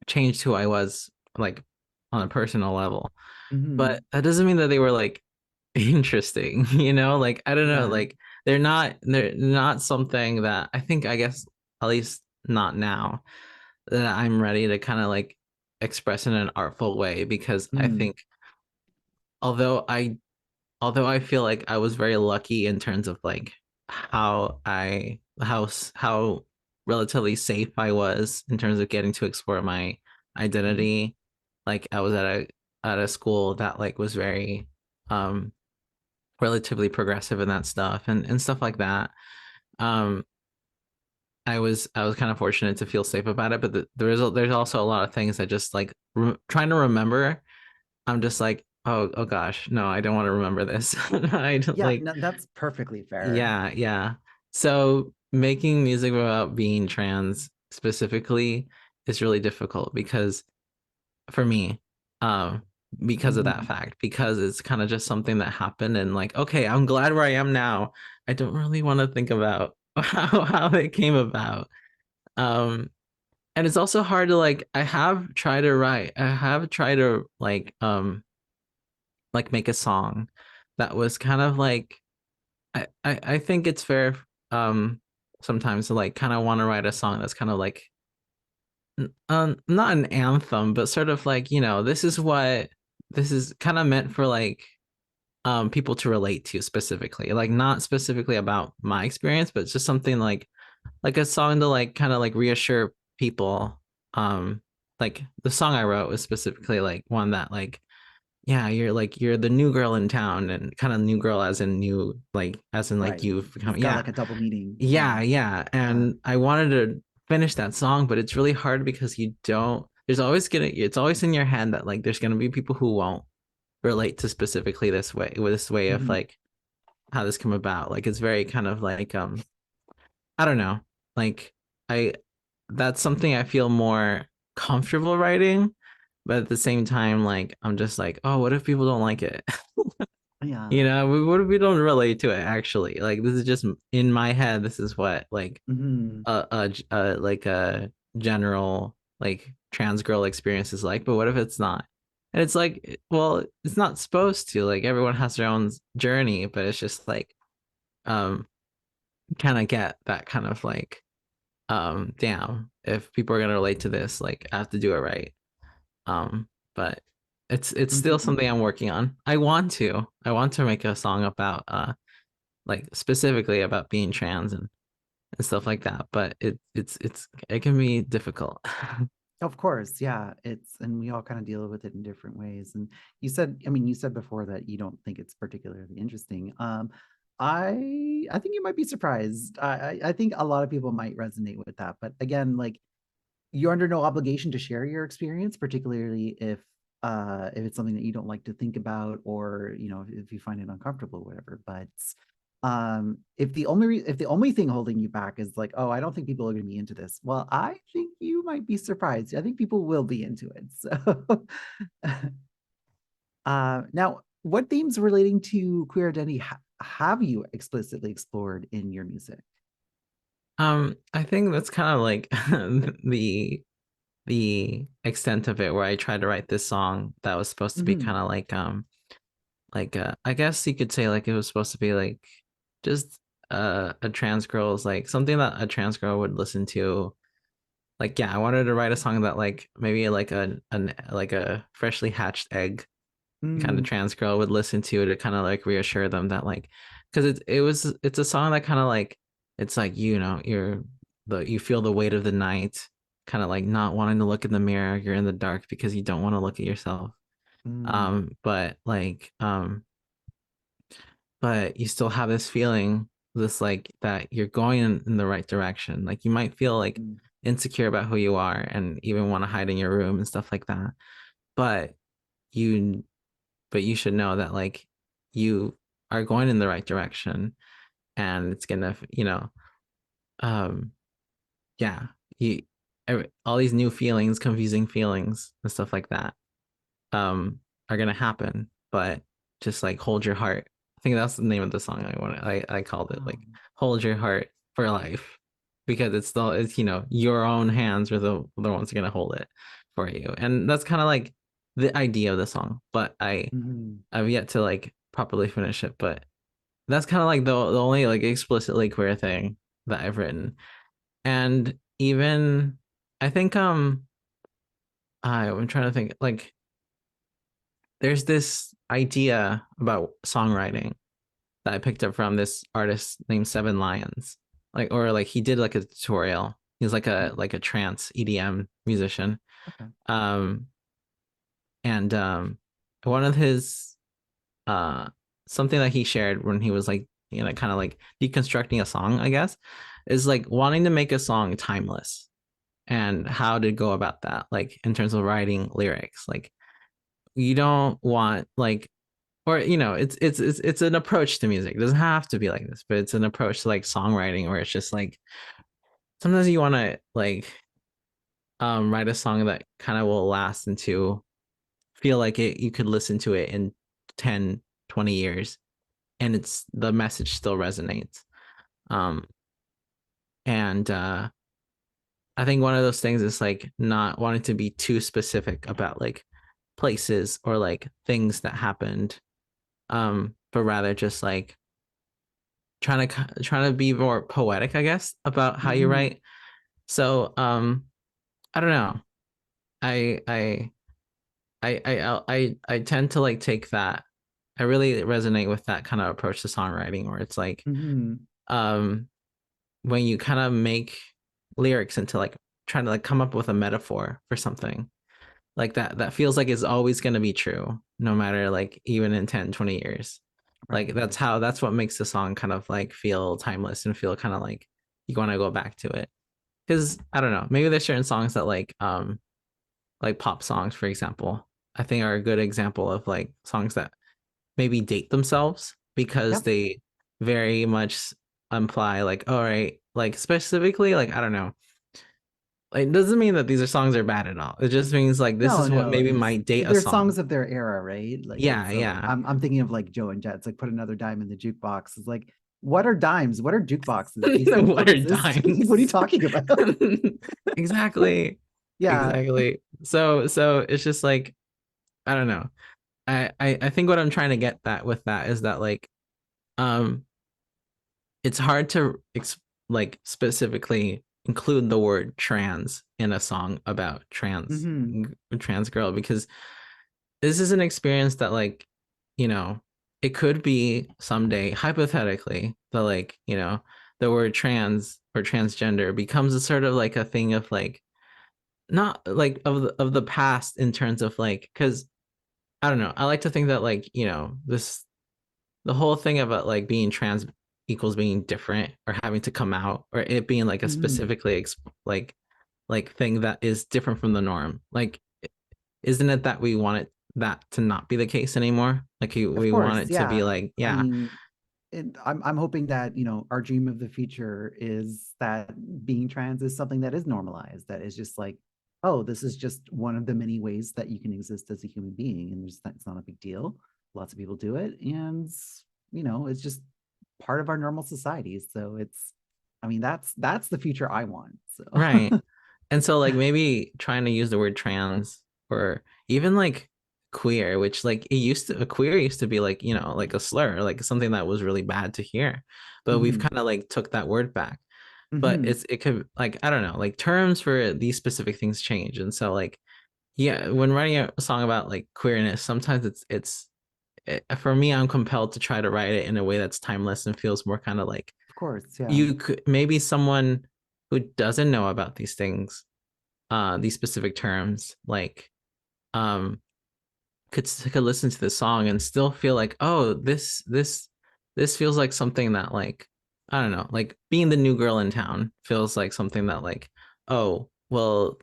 changed who I was like on a personal level. Mm-hmm. But that doesn't mean that they were like interesting. Like I don't know, Yeah. like they're not something that I think, I guess, at least not now, that I'm ready to kind of like express in an artful way, because I Mm, think, although I although I feel like I was very lucky in terms of like how relatively safe I was in terms of getting to explore my mhm, identity. Like I was at a school that like was very um relatively progressive in that stuff, and stuff like that. Um I was kind of fortunate to feel safe about it, but there's also a lot of things that just like trying to remember. I'm just like, oh gosh, no, I don't want to remember this. I don't yeah, like, no, that's perfectly fair. yeah, yeah. So making music about being trans specifically is really difficult, because for me, um, because of that Mhm. fact, because it's kind of just something that happened, and like, okay, I'm glad where I am now. I don't really want to think about how it came about. Um, and it's also hard to like, I have tried to like make a song that was kind of like, I think it's fair sometimes to like kind of want to write a song that's kind of like not an anthem, but sort of like, this is kind of meant for like people to relate to specifically. Like not specifically about my experience, but it's just something like a song to like kind of like reassure people. Um like the song I wrote was specifically like one that like, yeah, you're the new girl in town, and kind of new girl as in new, like as in like Right. you've become, It's got yeah. like a double meaning. Yeah, Yeah. yeah. Yeah. And I wanted to finish that song, but it's really hard because you don't, it's always in your head that like there's gonna be people who won't relate to specifically this way, with this way of Mhm. like how this come about. Like it's very kind of like I don't know. Like I that's something I feel more comfortable writing, but at the same time, like I'm just like, oh, what if people don't like it? Yeah. What if we don't relate to it actually? Like this is just in my head. This is what like Mhm. like a general like trans girl experience is like, but what if it's not? And it's like, well, it's not supposed to. Like everyone has their own journey, but it's just like um kind of get that kind of like damn, if people are gonna relate to this, like I have to do it right. But it's still Mhm. something I'm working on. I want to make a song about like specifically about being trans and stuff like that, but it can be difficult. Of course, yeah. And we all kind of deal with it in different ways. And you said before that you don't think it's particularly interesting. I think you might be surprised. I think a lot of people might resonate with that. But again, like you're under no obligation to share your experience, particularly if it's something that you don't like to think about, or if you find it uncomfortable or whatever. But if the only thing holding you back is like, oh, I don't think people are going to be into this, well, I think you might be surprised. I think people will be into it. So now, what themes relating to queer identity have you explicitly explored in your music? I think that's kind of like the the extent of it, where I tried to write this song that was supposed to be Hmm. kind of like I guess you could say like it was supposed to be like just a trans girl's like something that a trans girl would listen to. Like yeah, I wanted to write a song that like maybe like a freshly hatched egg kind of Mm, trans girl would listen to kind of like reassure them that like, because it's a song that kind of like, it's like, you feel the weight of the night, kind of like not wanting to look in the mirror, you're in the dark because you don't want to look at yourself. mm, But you still have this feeling, this like that you're going in the right direction. Like you might feel like mm, insecure about who you are and even want to hide in your room and stuff like that, but you but you should know that like you are going in the right direction, and it's gonna, um yeah, you all these new feelings, confusing feelings and stuff like that um are gonna happen, but just like hold your heart. I think that's the name of the song. I called it like um, hold your heart for life, because it's your own hands are the ones gonna hold it for you, and that's kind of like the idea of the song. But mhm. I've yet to like properly finish it, but that's kind of like the only like explicitly queer thing that I've written. And even I think I'm trying to think like there's this idea about songwriting that I picked up from this artist named Seven Lions. Like or like he did like a tutorial. He's like a trance EDM musician. Okay. Um and one of his uh something that he shared when he was like kind of like deconstructing a song, I guess, is like wanting to make a song timeless and how to go about that, like in terms of writing lyrics. Like you don't want like or it's an approach to music. It doesn't have to be like this, but it's an approach to like songwriting where it's just like sometimes you want to like write a song that kind of will last into feel like it you could listen to it in 10, 20 years and it's the message still resonates. Um and I think one of those things is like not wanting to be too specific about like places or like things that happened, but rather just like trying to be more poetic, I guess, about how you Mm-hmm. write. So I don't know. I I I tend to like take that. I really resonate with that kind of approach to songwriting where it's like Mm-hmm. um when you kind of make lyrics into like trying to like come up with a metaphor for something like that feels like it's always going to be true no matter like even in 10, 20 years. Like Right. that's what makes the song kind of like feel timeless and feel kind of like you want to go back to it. Because I don't know, maybe there's certain songs that like pop songs, for example, I think are a good example of like songs that maybe date themselves because Yep. they very much imply like, all right, like specifically, like I don't know. Like, it doesn't mean that these are songs are bad at all. It just means like this No, is what no, maybe it's might date a they're song. songs of their era, right? Like Yeah, it's yeah. I'm thinking of like Joe and Jets, like put another dime in the jukebox. It's like, what are dimes? What are jukeboxes? These things What don't are exist. What are you dimes? talking about? Exactly. Yeah. Exactly. So it's just like I don't know. I think what I'm trying to get that with that is that like um it's hard to like specifically include the word trans in a song about Hmm. trans girl because this is an experience that like you know it could be someday hypothetically that like the word trans or transgender becomes a sort of like a thing of like not like of the past in terms of like because I don't know, I like to think that like this the whole thing about like being trans equals being different or having to come out or it being like a Hmm. specifically like thing that is different from the norm. Like isn't it that we want it that to not be the case anymore? Like Of we want course, it to be yeah. like, I yeah, mean, and I'm hoping that, our dream of the future is that being trans is something that is normalized, that is just like, oh, this is just one of the many ways that you can exist as a human being. And it's not a big deal. Lots of people do it. And, it's just part of our normal society. So I mean, that's the future I want. So, right. And so like maybe trying to use the word trans or even like queer, which like it used to a queer used to be like, like a slur, like something that was really bad to hear. But we've mhm, kind of like took that word back. But mhm, it could like I don't know, like terms for these specific things change. And so like yeah, when writing a song about like queerness, sometimes for me I'm compelled to try to write it in a way that's timeless and feels more kind of like of course, yeah. you could maybe someone who doesn't know about these things, these specific terms, like um could listen to the song and still feel like, oh, this feels like something that like I don't know, like being the new girl in town feels like something that like, oh, well,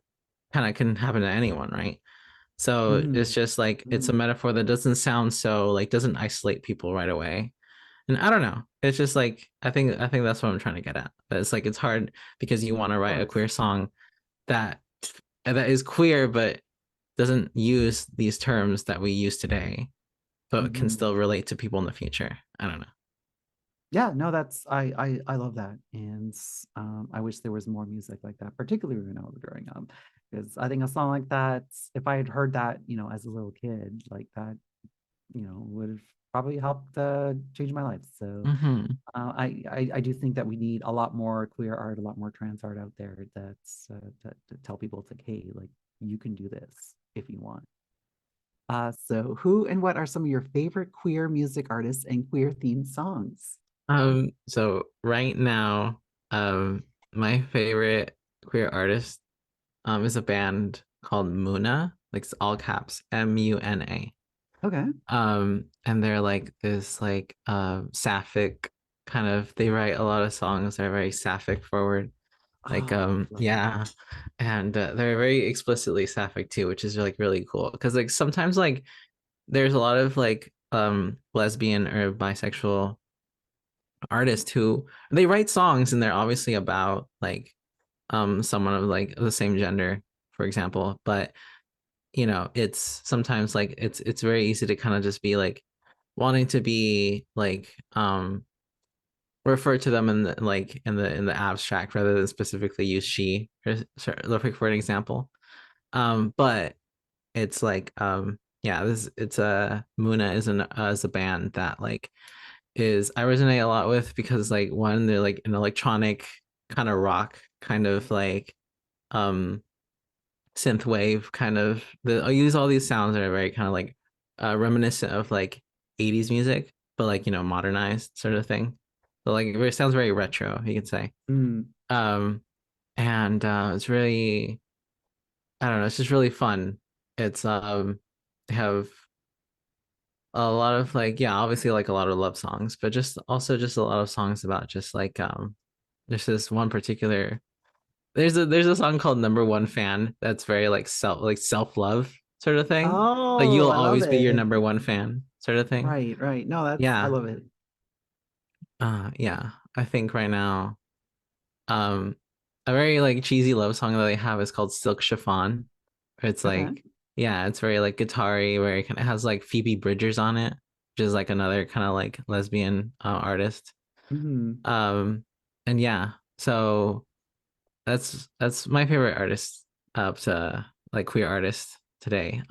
kind of can happen to anyone, right? So it's Mhm, just like it's a mhm. metaphor that doesn't sound so like doesn't isolate people right away. And I don't know. It's just like I think that's what I'm trying to get at. But it's like it's hard because you want to Of write a course. queer song that that is queer but doesn't use these terms that we use today, but can Mhm. still relate to people in the future. I don't know. Yeah, no, that's I love that, and I wish there was more music like that, particularly when I was growing up, because I think a song like that, if I had heard that, as a little kid, like that, would have probably helped change my life. So Hmm. I do think that we need a lot more queer art, a lot more trans art out there that's to tell people it's like, hey, like you can do this if you want. So who and what are some of your favorite queer music artists and queer themed songs? So right now, my favorite queer artist is a band called Muna, like it's all caps, Muna. Okay. And they're like this like sapphic kind of, they write a lot of songs that are very sapphic forward. Like Oh, love it. yeah. And they're very explicitly sapphic too, which is like really cool. Because like sometimes like there's a lot of like lesbian or bisexual artists who they write songs and they're obviously about like someone of like the same gender, for example. But it's sometimes like it's very easy to kind of just be like wanting to be like refer to them in the like in the abstract rather than specifically use she for an example. But it's like yeah, this it's a Muna is a band that like is I resonate a lot with because like one, they're like an electronic kind of rock kind of like um synth wave kind of I use all these sounds that are very kind of like reminiscent of like 80s music, but like modernized sort of thing. But like it sounds very retro, you could say. Mm, Um and it's really, I don't know, it's just really fun. It's they have a lot of like, yeah, obviously like a lot of love songs, but just also just a lot of songs about just like there's this one particular, there's a song called Number One Fan that's very like self-love sort of thing. Like oh, you'll I love always be your it. number one fan sort of thing. Right, right. No, I Yeah. love it. Yeah. I think right now, um a very like cheesy love song that they have is called Silk Chiffon. It's Okay. like, yeah, it's very like guitar-y, where it kind of has like Phoebe Bridgers on it, which is like another kind of like lesbian artist. Hmm. Um and yeah, so that's my favorite artist up to like queer artist today.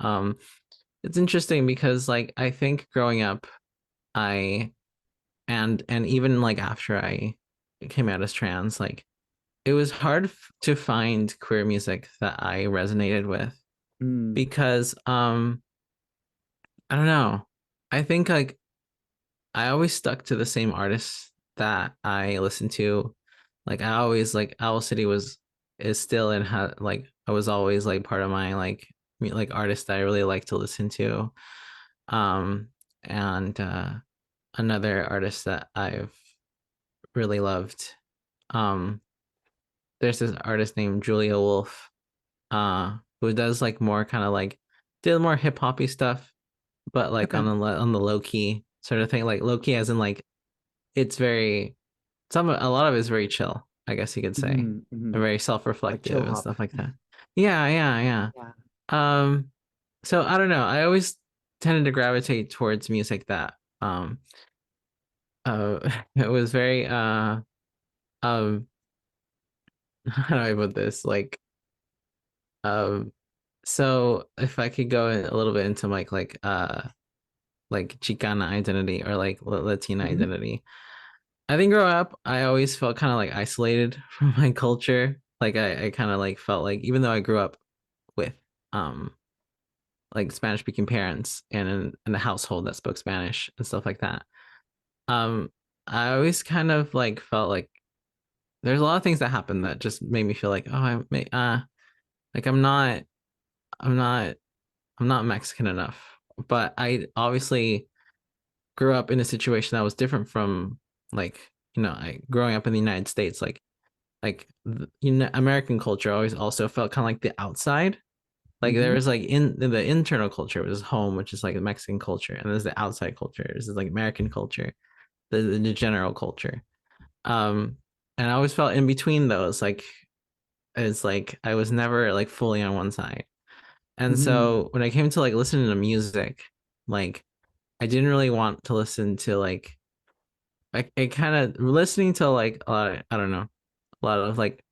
It's interesting because like I think growing up, I and even like after I came out as trans, like it was hard to find queer music that I resonated with Mm, because I don't know. I think like I always stuck to the same artists that I listened to. Like I always like Owl City was is still and had like I was always like part of my like like artists that I really like to listen to. Um and another artist that I've really loved. Um there's this artist named Julia Wolf, who does like more kind of like did more hip hoppy stuff, but like okay. on the low key sort of thing. Like low key as in like it's very a lot of it is very chill, I guess you could say. Hmm, hmm. And very Like chill self-reflective and hop. stuff like that. Yeah, yeah, yeah. Yeah. So I don't know. I always tended to gravitate towards music that it was very um how do I put this? Um so if I could go a little bit into like Chicana identity or like Latina Hmm. identity. I think growing up, I always felt kind of like isolated from my culture. Like I kind of like felt like even though I grew up with um like Spanish speaking parents and in a household that spoke Spanish and stuff like that. Um I always kind of like felt like there's a lot of things that happened that just made me feel like, oh, I may like I'm not I'm not Mexican enough. But I obviously grew up in a situation that was different from like, I growing up in the United States, like American culture always also felt kind of like the outside. Like there Hmm. was like in the internal culture was home, which is like the Mexican culture, and there's the outside culture, this is like American culture, the general culture. Um, and I always felt in between those, like it's like I was never like fully on one side. And Hmm. so when I came to like listening to music, like I didn't really want to listen to like I kind of listening to like a lot of, I don't know, a lot of like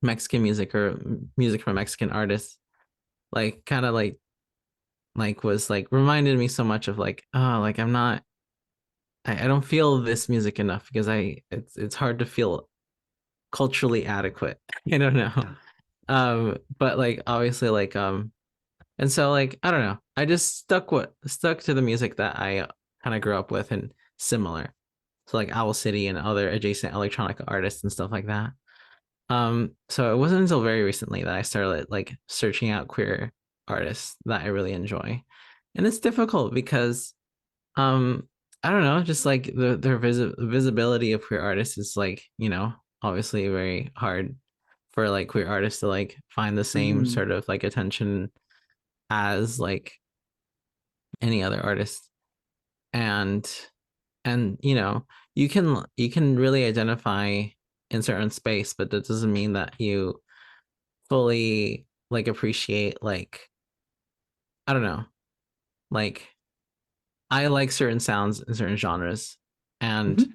Mexican music or music from Mexican artists, like kind of like like was like reminded me so much of like, oh, like I don't feel this music enough because it's hard to feel culturally adequate. I don't know. Yeah. But like obviously like and so like I don't know. I just stuck to the music that I kind of grew up with and similar. So like Owl City and other adjacent electronic artists and stuff like that. So it wasn't until very recently that I started like searching out queer artists that I really enjoy. And it's difficult because um I don't know, just like their visibility of queer artists is like, obviously very hard for like queer artists to like find the same Mhm. sort of like attention as like any other artist. And you can really identify in certain space, but that doesn't mean that you fully like appreciate like I don't know, like I like certain sounds in certain genres, and Mhm.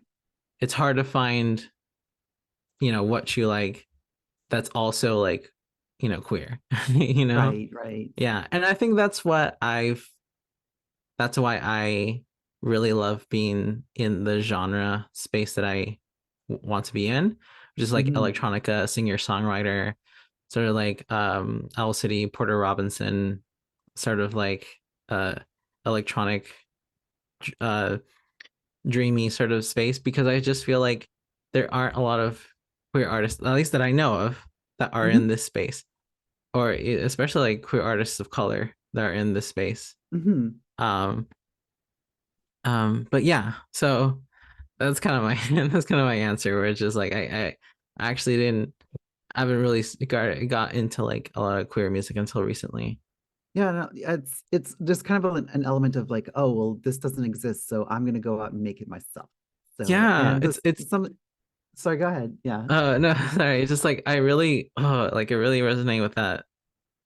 it's hard to find what you like that's also like queer. you know Right, right. yeah, and I think that's why I really love being in the genre space that I want to be in, which is like Mhm. electronica, singer songwriter, sort of like Owl City, Porter Robinson, sort of like uh electronic uh dreamy sort of space, because I just feel like there aren't a lot of queer artists, at least that I know of, that are in Mhm. this space, or especially like queer artists of color that are in this space. Mhm. Um but yeah, so that's kind of my that's kind of my answer, where it's just like I actually I haven't really got into like a lot of queer music until recently. Yeah, no, it's just kind of an element of like, oh, well, this doesn't exist, so I'm gonna go out and make it myself. So, Yeah, and it's this it's some sorry, go ahead. Yeah. no, sorry, it's just like I really like I really resonate with that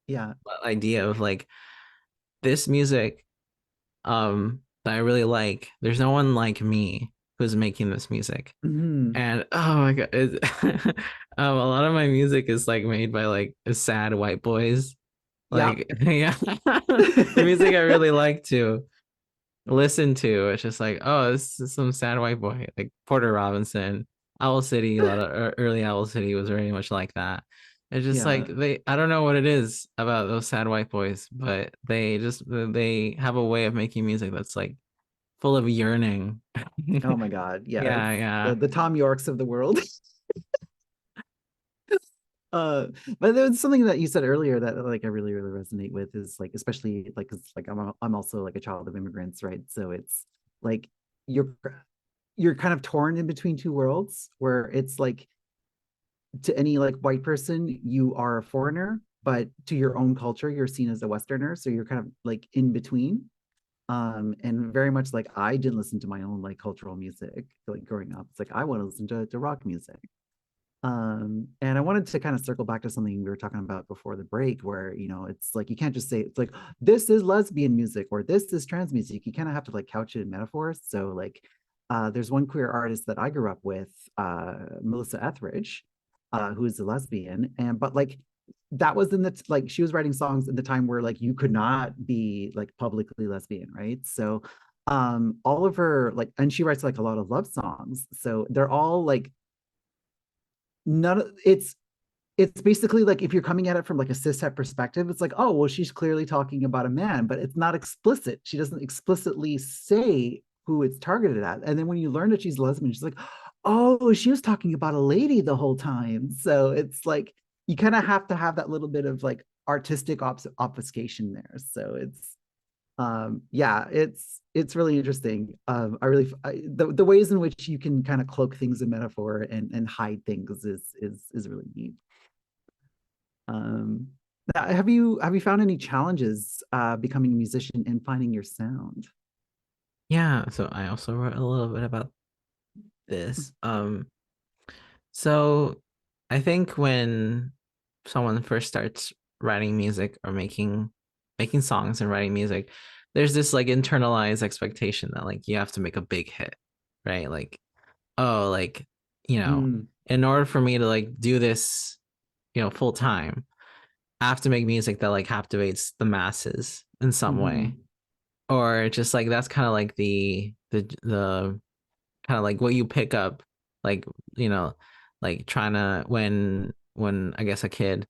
Yeah. idea of like this music that I really like. There's no one like me who's making this music. Mhm. And oh my god, a lot of my music is like made by like sad white boys. Yep. Like yeah, the music I really like to listen to. It's just like, oh, this is some sad white boy, like Porter Robinson, Owl City. A lot of early Owl City was very much like that. It's just like Yeah. I don't know what it is about those sad white boys, but they have a way of making music that's like full of yearning. Oh my God. Yeah, Yeah, it's yeah. the Tom Yorks of the world. Uh, but there was something that you said earlier that like I really, really resonate with is like, especially like, 'cause like I'm also like a child of immigrants, right? So it's like you're you're kind of torn in between two worlds where it's like to any like white person, you are a foreigner, but to your own culture, you're seen as a Westerner. So you're kind of like in between. And very much like I didn't listen to my own like cultural music like growing up. It's like I want to listen to rock music. And I wanted to kind of circle back to something we were talking about before the break, where it's like you can't just say it's like this is lesbian music or this is trans music. You kind of have to like couch it in metaphors. So like there's one queer artist that I grew up with, Melissa Etheridge, who is a lesbian, and but like that was in the like she was writing songs in the time where like you could not be like publicly lesbian, right? So all of her like, and she writes like a lot of love songs, so they're all like none of it's basically like if you're coming at it from like a cishet perspective, it's like, oh, well, she's clearly talking about a man, but it's not explicit. She doesn't explicitly say who it's targeted at. And then when you learn that she's lesbian, she's like, oh, she was talking about a lady the whole time. So it's like you kind of have to have that little bit of like artistic obfuscation there. So it's yeah, it's really interesting. The ways in which you can kind of cloak things in metaphor and hide things is really neat. um have you found any challenges becoming a musician and finding your sound? Yeah, so I also wrote a little bit about this. So I think when someone first starts writing music or making songs and writing music, there's this like internalized expectation that like you have to make a big hit, right? Like, oh, like, Mm, in order for me to like do this, full time, I have to make music that like captivates the masses. in some way, Hmm. or just like that's kind of like the kind of like what you pick up, like, you know, like trying to when I guess a kid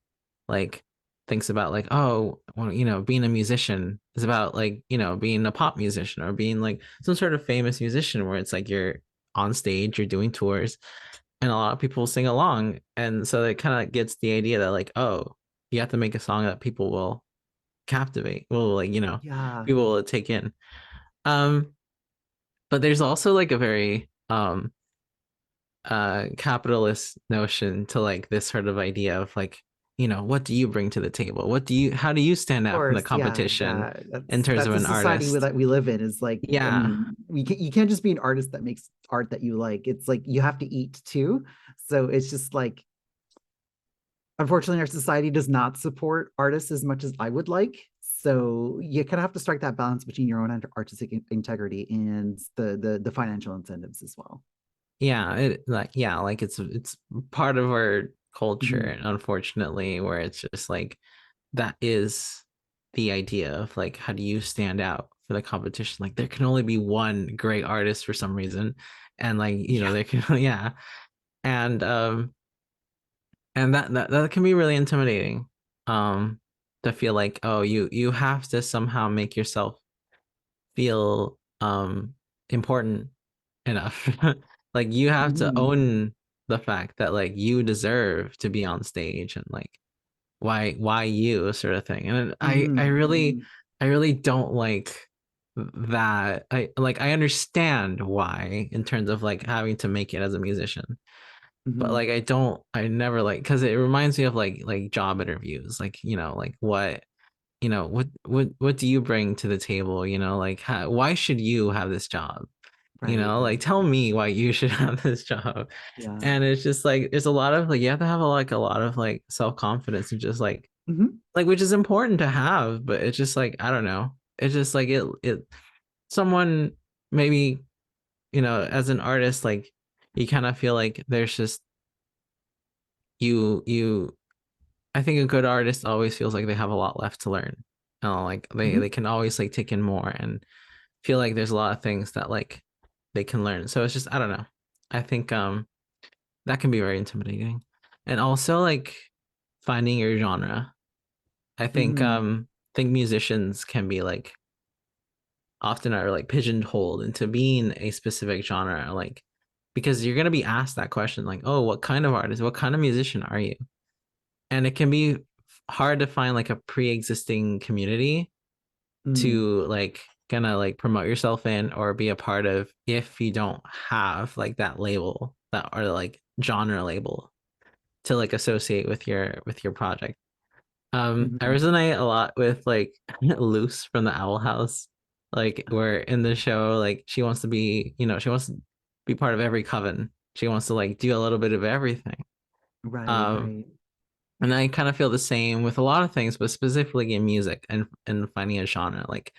like thinks about like, oh, well, being a musician is about like, being a pop musician or being like some sort of famous musician where it's like you're on stage, you're doing tours, and a lot of people sing along. And so it kind of gets the idea that like, oh, you have to make a song that people will captivate, will like, Yeah. people will take in. Um, but there's also like a very capitalist notion to like this sort of idea of like, what do you bring to the table? How do you stand Of out from the course, yeah, competition yeah. in terms That's of the an society artist? that we live in. Is like, I Yeah. mean, you can't just be an artist that makes art that you like. It's like you have to eat too. So it's just like, unfortunately, our society does not support artists as much as I would like. So you kind of have to strike that balance between your own artistic integrity and the financial incentives as well. Yeah, like it's part of our culture, Mhm. unfortunately, where it's just like that is the idea of like how do you stand out for the competition? Like there can only be one great artist for some reason. And like, Yeah. there can yeah. And that can be really intimidating. Um to feel like, oh, you have to somehow make yourself feel important enough. Like you have to Mhm. own the fact that like you deserve to be on stage, and like why you sort of thing. And Mhm. I really don't like that. I understand why in terms of like having to make it as a musician, but Mhm. like I never like, because it reminds me of like job interviews, like, like what do you bring to the table, like why should you have this job, Right, like right. tell me why you should have this job. Yeah. And it's just like there's a lot of like you have to have a lot of like self-confidence and just Mhm. like which is important to have, but it's just like I don't know, it's just like it someone maybe, as an artist, like you kind of feel like there's just you I think a good artist always feels like they have a lot left to learn. Like they Mhm. can always like take in more and feel like there's a lot of things that like they can learn. So it's just I don't know. I think that can be very intimidating. And also like finding your genre. Mhm. I think musicians can be like often are like pigeonholed into being a specific genre, like because you're gonna be asked that question, like, oh, what kind of artist, what kind of musician are you? And it can be hard to find like a pre-existing community Mhm. to like gonna like promote yourself in or be a part of if you don't have like that label, that or like genre label to like associate with your project. I Mhm. resonate a lot with like Luce from the Owl House, like where in the show, like she wants to be, she wants to be part of every coven. She wants to like do a little bit of everything. Right, Um, right. and I kind of feel the same with a lot of things, but specifically in music and finding a genre. Like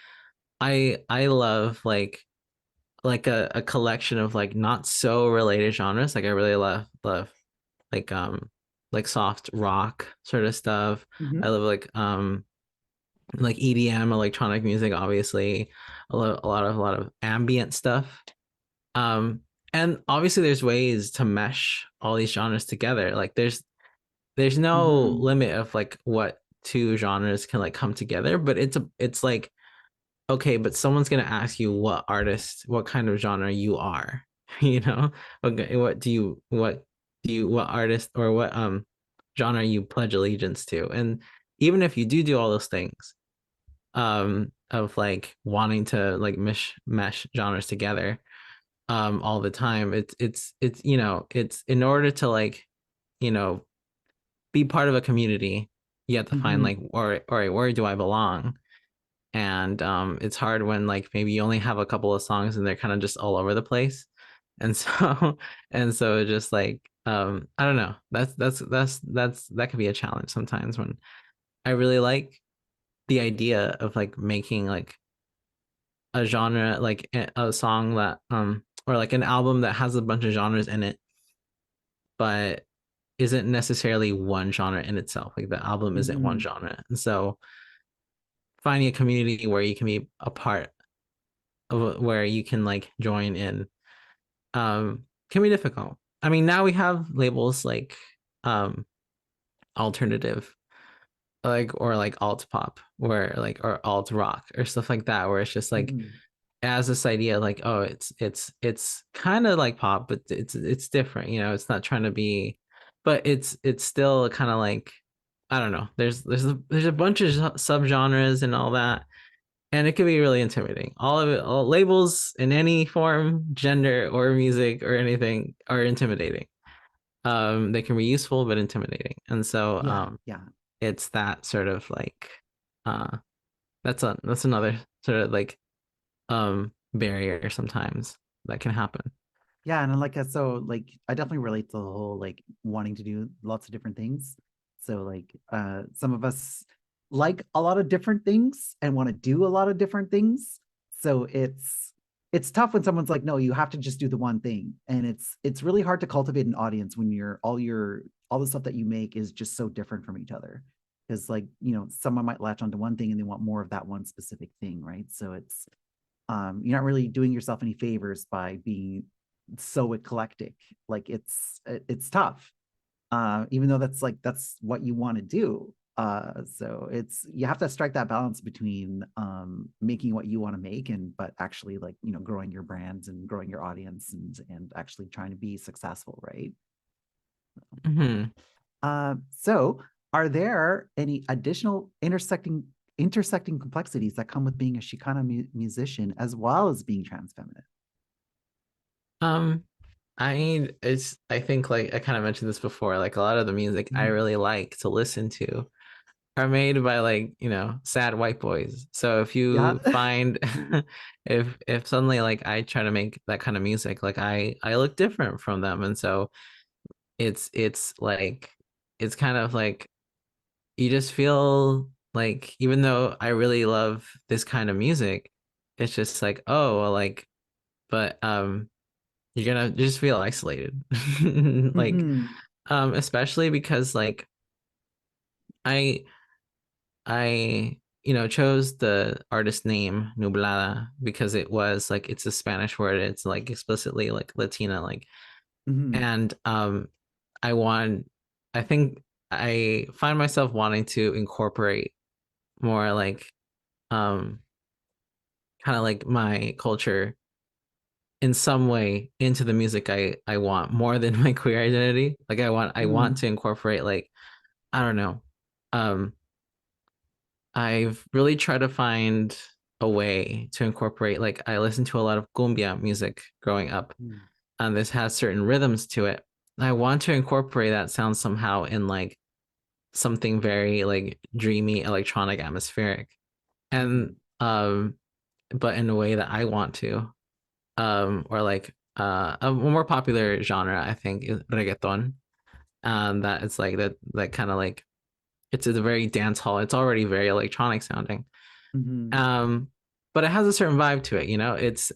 I love like a collection of like not so related genres. Like I really love like soft rock sort of stuff. I Mhm. love like EDM, electronic music, obviously, a lot of ambient stuff. Um, and obviously there's ways to mesh all these genres together. Like there's no Mhm. limit of like what two genres can like come together, but it's like okay, but someone's gonna ask you what artist, what kind of genre you are, you know? Okay, what artist or what genre you pledge allegiance to, and even if you do all those things, of like wanting to like mesh genres together all the time, it's it's in order to like you know be part of a community, you have to find Mhm. like or where do I belong. And it's hard when like maybe you only have a couple of songs and they're kind of just all over the place. And so and so just like I don't know, that could be a challenge sometimes when I really like the idea of like making like a genre, like a song that or like an album that has a bunch of genres in it, but isn't necessarily one genre in itself. Like the album isn't one Mhm. genre. And so finding a community where you can be a part of, where you can like join in, can be difficult. I mean, now we have labels like um alternative, like, or like alt pop, where like, or alt rock or stuff like that, where it's just like, Mhm. as this idea like, oh, it's kind of like pop, but it's different, it's not trying to be, but it's still kind of like, I don't know, there's a bunch of subgenres and all that, and it can be really intimidating. All of it, all labels in any form, gender or music or anything, are intimidating. They can be useful but intimidating, and so Yeah, yeah. it's that sort of like, uh that's another sort of like barrier sometimes that can happen. Yeah, and like so like I definitely relate to the whole like wanting to do lots of different things. So like some of us like a lot of different things and want to do a lot of different things. So it's tough when someone's like, no, you have to just do the one thing. And it's really hard to cultivate an audience when all the stuff that you make is just so different from each other. Because like, someone might latch onto one thing and they want more of that one specific thing, right? So it's you're not really doing yourself any favors by being so eclectic. Like it's tough, even though that's what you want to do. So it's you have to strike that balance between making what you want to make and but actually like growing your brands and growing your audience and actually trying to be successful, right? Hmm. So are there any additional intersecting complexities that come with being a Chicana musician as well as being trans feminine? um I mean, I think, like, I kind of mentioned this before, like a lot of the music I Mhm. really like to listen to are made by, like, sad white boys. So if Yeah. you find if suddenly like I try to make that kind of music, like I look different from them, and so it's like, it's kind of like, you just feel like, even though I really love this kind of music, it's just like, oh well, like, but you're gonna just feel isolated. Like, Mhm. especially because like I I chose the artist name Nublada because it was like, it's a Spanish word, it's like explicitly like Latina, like, Mhm. and I want I think I find myself wanting to incorporate more like, um kind of like my culture in some way into the music I want, more than my queer identity. Like, I want Mhm. to incorporate, like, I don't know. Um I've really tried to find a way to incorporate, like, I listened to a lot of cumbia music growing up, Mhm. and this has certain rhythms to it. I want to incorporate that sound somehow in like something very like dreamy, electronic, atmospheric. And Mhm. but in a way that I want to. Or like, a more popular genre I think is reggaeton. That it's like that kind of like, it's a very dance hall. It's already very electronic sounding. Mhm. Um, but it has a certain vibe to it,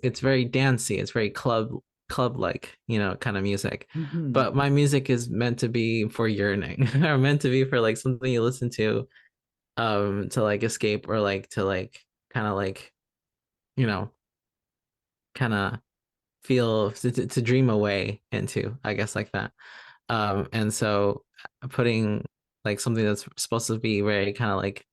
It's very dancey. It's very club like, kind of music. Mhm. But my music is meant to be for yearning, or meant to be for like something you listen to like escape, or like to like kind of like, you know, kind of feel to dream away into, I guess, like that. And so putting like something that's supposed to be very kind of like,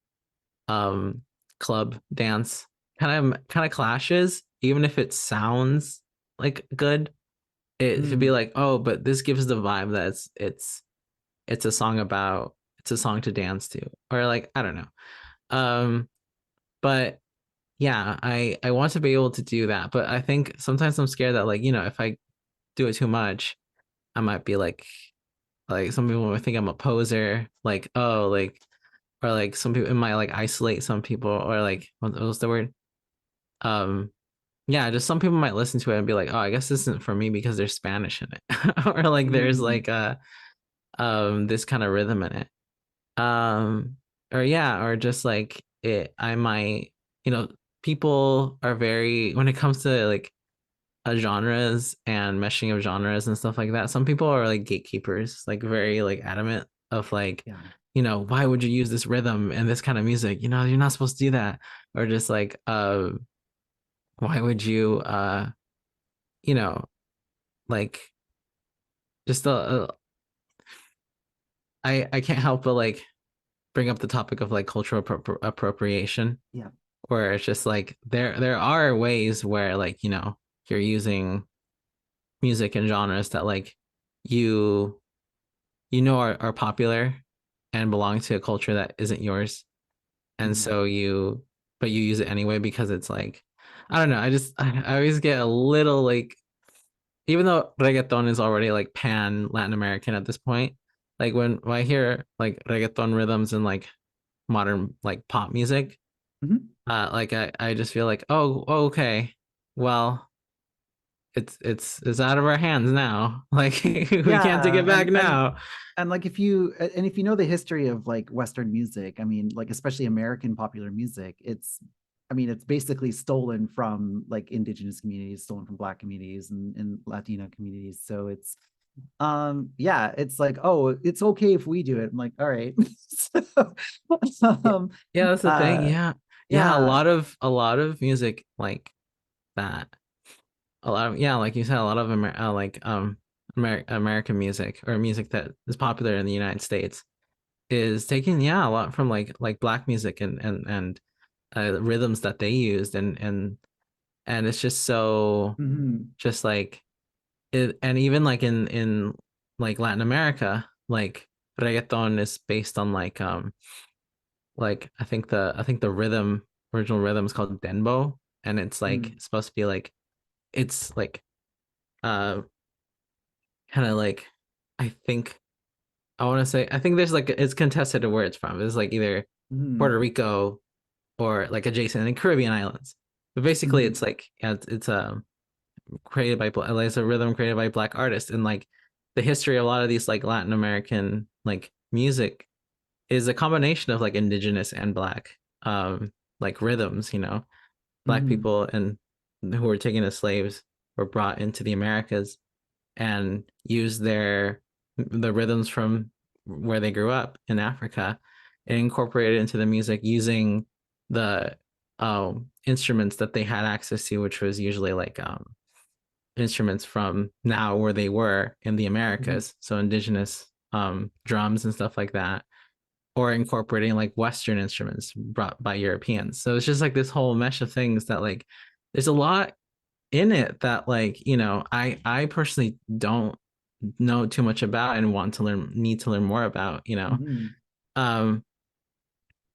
um club dance, kind of clashes, even if it sounds like good. It should be Mhm. like, oh, but this gives the vibe that it's a song about, it's a song to dance to, or like, I don't know. But yeah, I want to be able to do that, but I think sometimes I'm scared that, like, if I do it too much, I might be like some people might think I'm a poser, like, oh, like, or like some people, it might like isolate some people, or like, what's the word? Um, yeah, just some people might listen to it and be like, oh, I guess this isn't for me because there's Spanish in it, or like there's Mhm. like this kind of rhythm in it. Um, or yeah, or just like it, I might, you know, people are very, when it comes to like, genres and meshing of genres and stuff like that. Some people are like gatekeepers, like very like adamant of like, Yeah. why would you use this rhythm and this kind of music? You're not supposed to do that. Or just like, why would you, you know, like just I can't help but like bring up the topic of like cultural appropriation, Yeah. where it's just like there are ways where like you're using music and genres that like you are popular and belong to a culture that isn't yours, and Mhm. so but you use it anyway because it's like, I don't know, I always get a little like, even though reggaeton is already like pan Latin American at this point, like when I hear like reggaeton rhythms and like modern like pop music, Mhm. like I just feel like, oh, okay, well, it's out of our hands now. Like we can't take Yeah, it back now. and like if you know the history of like Western music, I mean, like especially American popular music, it's basically stolen from like indigenous communities, stolen from Black communities and Latino communities. So yeah, it's like, oh, it's okay if we do it. I'm like, all right. So, Yeah, yeah, that's the thing. uh, Yeah, yeah, yeah. a lot of music like that. A lot of, yeah, like you said, a lot of American music, or music that is popular in the United States, is taken, yeah, a lot from like Black music and rhythms that they used, and it's just so, Mhm. just like it. And even like in like Latin America, like reggaeton is based on like I think the original rhythm is called dembow, and it's like Mhm. supposed to be like, it's like uh kind of like, I think I think there's like, it's contested to where it's from. It's like either Puerto Mhm. Rico or like adjacent in Caribbean islands. But basically Mhm. it's like, yeah, it's created by it's a rhythm created by Black artists. And like the history of a lot of these like Latin American like music is a combination of like indigenous and Black like rhythms. Black Mhm. people and who were taken as slaves were brought into the Americas and used the rhythms from where they grew up in Africa and incorporated it into the music using the instruments that they had access to, which was usually like instruments from now where they were in the Mhm. Americas, so indigenous drums and stuff like that, or incorporating like Western instruments brought by Europeans. So it's just like this whole mesh of things that like, there's a lot in it that like, I personally don't know too much about and need to learn more about. Mhm. um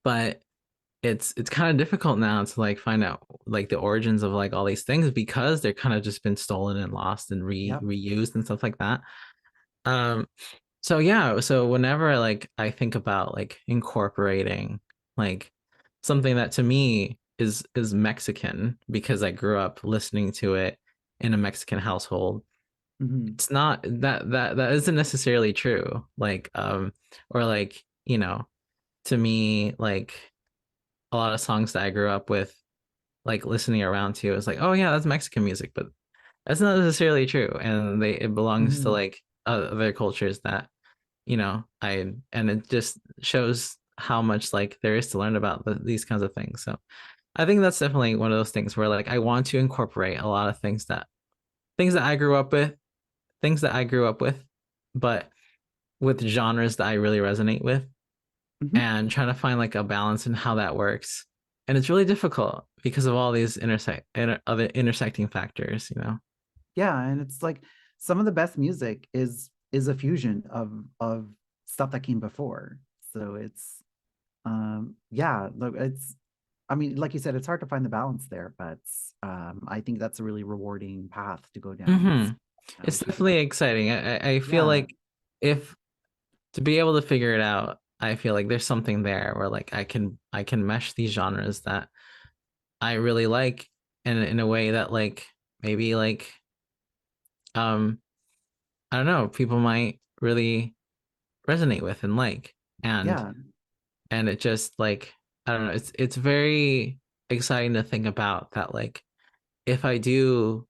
but it's kind of difficult now to like find out like the origins of like all these things, because they're kind of just been stolen and lost and Yep. reused and stuff like that. um so yeah, so whenever like I think about like incorporating like something that to me is Mexican, because I grew up listening to it in a Mexican household, Mhm. it's not that isn't necessarily true. Like or like, to me, like a lot of songs that I grew up with, like listening around to, is like, oh yeah, that's Mexican music, but that's not necessarily true. And it belongs to Mhm. like other cultures that, and it just shows how much like there is to learn about these kinds of things. So I think that's definitely one of those things where like I want to incorporate a lot of things that I grew up with, things that I grew up with, but with genres that I really resonate with, Mhm. and trying to find like a balance in how that works. And it's really difficult because of all these other intersecting factors. Yeah, and it's like some of the best music is a fusion of stuff that came before. So yeah, look, I mean, like you said, it's hard to find the balance there, but I think that's a really rewarding path to go down. hmm Um, It's definitely exciting. I feel yeah. like, if to be able to figure it out, I feel like there's something there where like I can mesh these genres that I really like in a way that like maybe like um I don't know, people might really resonate with and like. and Yeah. and it just like, I don't know, it's very exciting to think about that, like if I do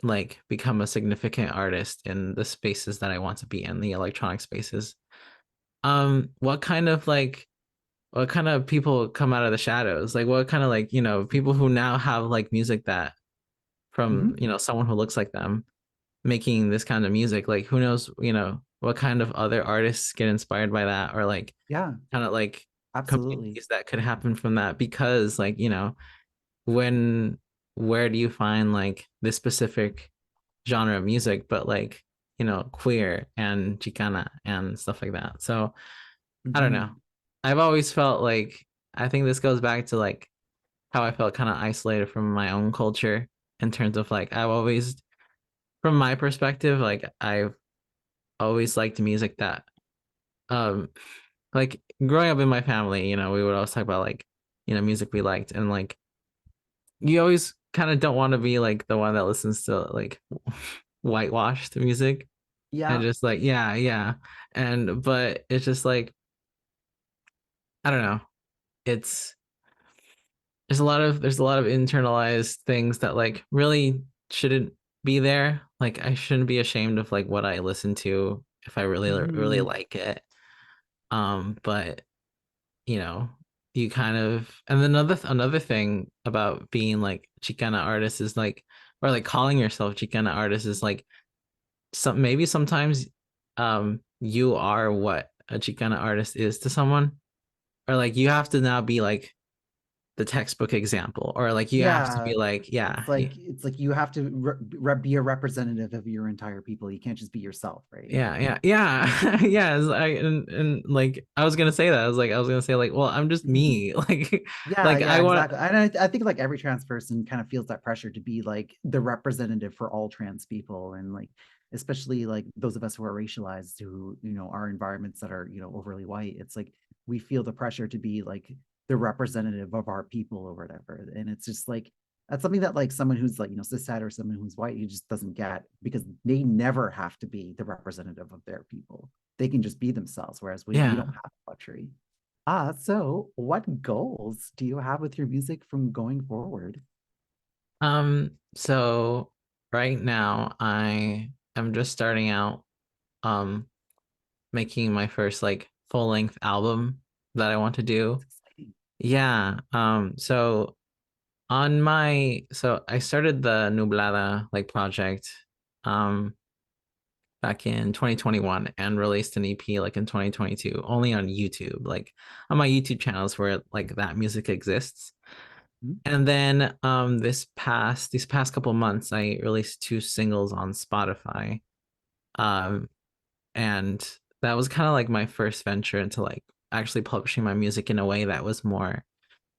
like become a significant artist in the spaces that I want to be in, the electronic spaces, what kind of like what kind of people come out of the shadows? Like what kind of like, people who now have like music that from, Hmm. someone who looks like them making this kind of music, like who knows, what kind of other artists get inspired by that, or like Yeah, kind of like absolutely. communities that could happen from that, because like, when where do you find like this specific genre of music, but like, queer and Chicana and stuff like that. So I don't know. Hmm. I've always felt like, I think this goes back to like how I felt kind of isolated from my own culture, in terms of like I've always, from my perspective, like I've always liked music that um like growing up in my family, we would always talk about like, music we liked, and like you always kind of don't want to be like the one that listens to like whitewashed music, and Yeah, just like, yeah, yeah. And but it's just like, I don't know. It's there's a lot of internalized things that like really shouldn't be there. Like I shouldn't be ashamed of like what I listen to if I really really hmm, like it. But you know, you kind of, and then another thing about being like Chicana artist is like, or like calling yourself Chicana artist is like, maybe sometimes you are what a Chicana artist is to someone, or like you have to now be like the textbook example, or like you have to yeah. be like, yeah, It's like you have to be a representative of your entire people. You can't just be yourself, right? yeah, yeah, yeah, yeah. And like I was gonna say that, I was gonna say like, well, I'm just Mhm. me. Like Yeah, like yeah, I want, exactly. And I think like every trans person kind of feels that pressure to be like the representative for all trans people, and like especially like those of us who are racialized, who are environments that are overly white. It's like we feel the pressure to be like the representative of our people or whatever, and it's just like that's something that like someone who's like cishet or someone who's white, he just doesn't get, because they never have to be the representative of their people. They can just be themselves, whereas we don't yeah. have luxury. So what goals do you have with your music from going forward? So right now I am just starting out, um making my first like full length album that I want to do. It's exciting. Yeah. So I started the Nublada like project um back in 2021, and released an EP like in 2022, only on YouTube, like on my YouTube channels where like that music exists. Mhm. And then these past couple months I released two singles on Spotify. Um and that was kind of like my first venture into like actually publishing my music in a way that was more,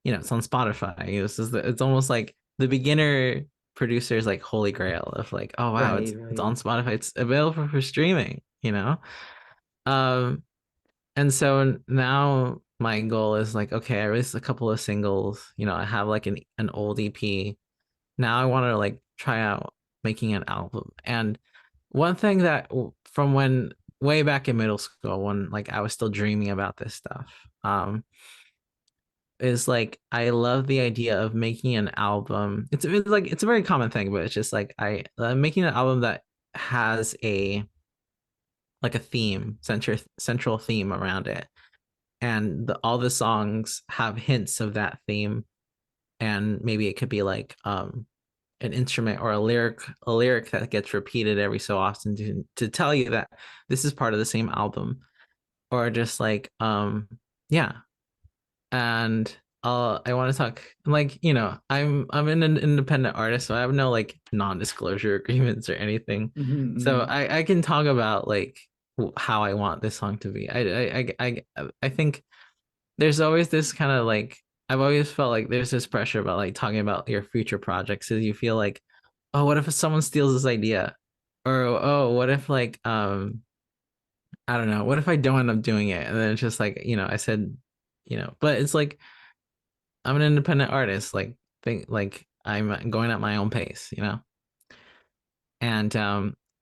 it's on Spotify. It's almost like the beginner producer's like holy grail of like, oh wow, Right, it's right. on Spotify, it's available for streaming. Um, and so now my goal is like, okay, I released a couple of singles, I have like an old EP. Now I want to like try out making an album. And one thing that from when way back in middle school, when like I was still dreaming about this stuff, is like I love the idea of making an album. It's like it's a very common thing, but it's just like I making an album that has a like a theme, central theme around it, and all the songs have hints of that theme, and maybe it could be like an instrument or a lyric that gets repeated every so often to tell you that this is part of the same album, or just like yeah. And I want to talk like, I'm an independent artist, so I have no like non-disclosure agreements or anything. Mhm, So mhm. I can talk about like how I want this song to be. I think there's always this kind of like, I've always felt like there's this pressure about like talking about your future projects, because you feel like, oh, what if someone steals this idea? Or oh, what if like I don't know, what if I don't end up doing it? And then it's just like, I said, but it's like I'm an independent artist, like think like I'm going at my own pace. And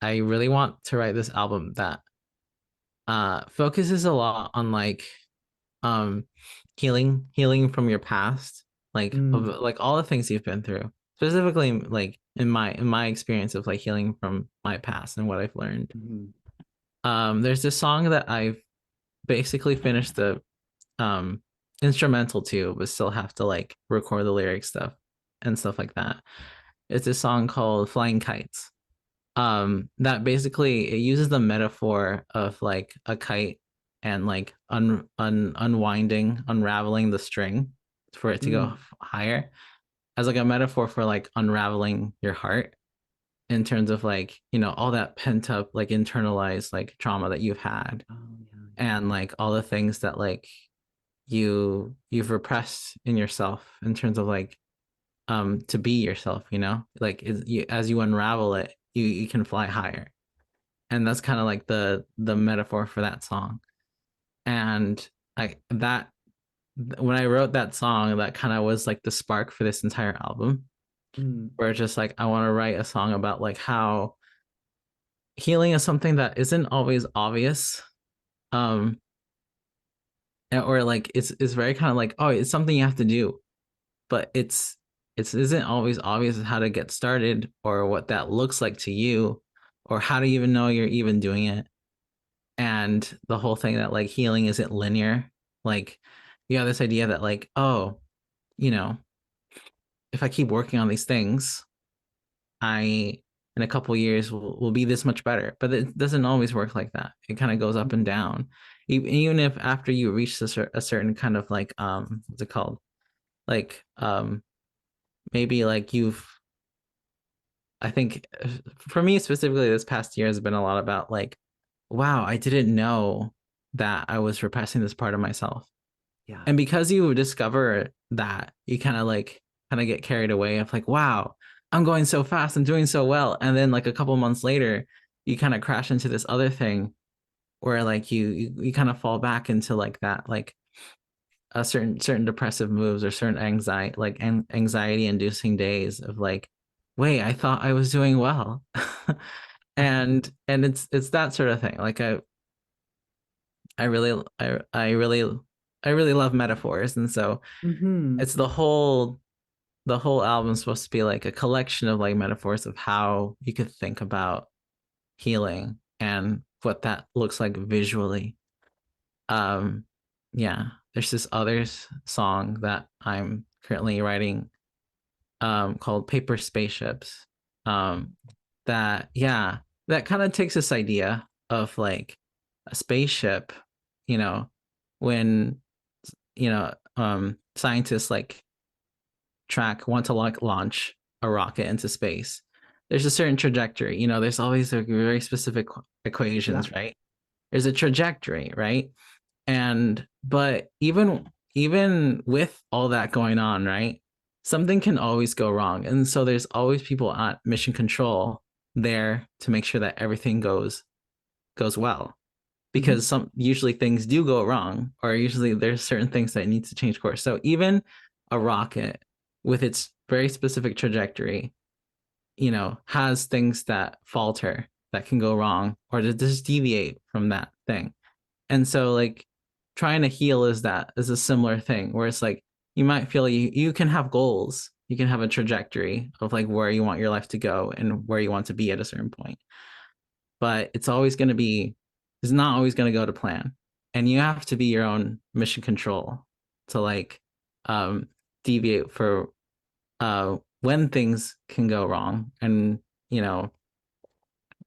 I really want to write this album that focuses a lot on like um healing from your past, like of Mm, like all the things you've been through, specifically like in my experience of like healing from my past and what I've learned. mhm. There's this song that I've basically finish the um instrumental too, but still have to like record the lyric stuff and stuff like that. It's a song called Flying Kites. That basically it uses the metaphor of like a kite and like unwinding, unraveling the string for it to go Mm, higher as like a metaphor for like unraveling your heart in terms of like, all that pent up like internalized like trauma that you've had oh, yeah, and like all the things that like you've repressed in yourself in terms of like to be yourself, like as you unravel it, you can fly higher. And that's kind of like the metaphor for that song. And I that when I wrote that song, that kind of was like the spark for this entire album, mm, where it's just like I want to write a song about like how healing is something that isn't always obvious. Um or like it's very kind of like, oh, it's something you have to do, but it's isn't always obvious how to get started or what that looks like to you or how to even know you're even doing it. And the whole thing that like healing isn't linear. Like you have this idea that like, oh, you know, if I keep working on these things, I in a couple years will be this much better. But it doesn't always work like that. It kind of goes up and down. Even if after you reach a certain kind of like what's it called? Like maybe like you've I think for me specifically this past year has been a lot about like, wow, I didn't know that I was repressing this part of myself. yeah. And because you discover that, you kind of get carried away of like, wow, I'm going so fast, I'm doing so well. And then like a couple months later, you kind of crash into this other thing where like you kind of fall back into like that, like a certain depressive moves or certain anxiety inducing days of like, wait, I thought I was doing well. And it's that sort of thing. Like I really I really love metaphors. And so Mm-hmm. it's the whole album is supposed to be like a collection of like metaphors of how you could think about healing and what that looks like visually. Um, yeah, there's this other song that I'm currently writing called Paper Spaceships. Um, that yeah, that kind of takes this idea of like a spaceship, you know, when scientists like want to like launch a rocket into space. There's a certain trajectory, there's always like very specific Yeah. equations, right? There's a trajectory, right? And but even with all that going on, right? Something can always go wrong. And so there's always people at mission control there to make sure that everything goes well. Mm-hmm. Because some usually things do go wrong, or usually there's certain things that need to change course. So even a rocket with its very specific trajectory, has things that falter, that can go wrong, or to just deviate from that thing. And so like trying to heal is a similar thing where it's like you might feel you can have goals, you can have a trajectory of like where you want your life to go and where you want to be at a certain point, but it's not always going to go to plan, and you have to be your own mission control to like um deviate for when things can go wrong, and you know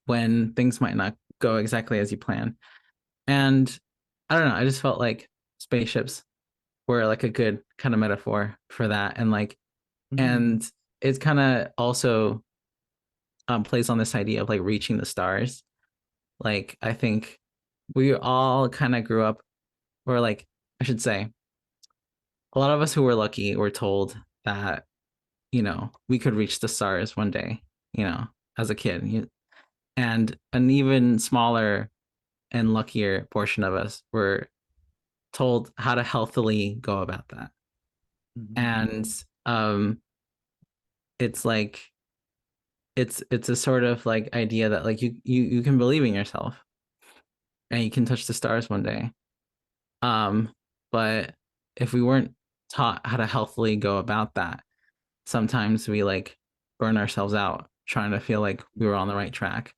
when things might not go exactly as you plan. And I don't know, I just felt like spaceships were like a good kind of metaphor for that. And like Mm-hmm. and it kind of also plays on this idea of like reaching the stars. Like I think we all kind of grew up, or like I should say a lot of us who were lucky were told that we could reach the stars one day, as a kid. And an even smaller and luckier portion of us were told how to healthily go about that. Mm-hmm. And um it's like it's a sort of like idea that like you can believe in yourself and you can touch the stars one day. um but if we weren't taught how to healthily go about that, sometimes we like burn ourselves out trying to feel like we were on the right track,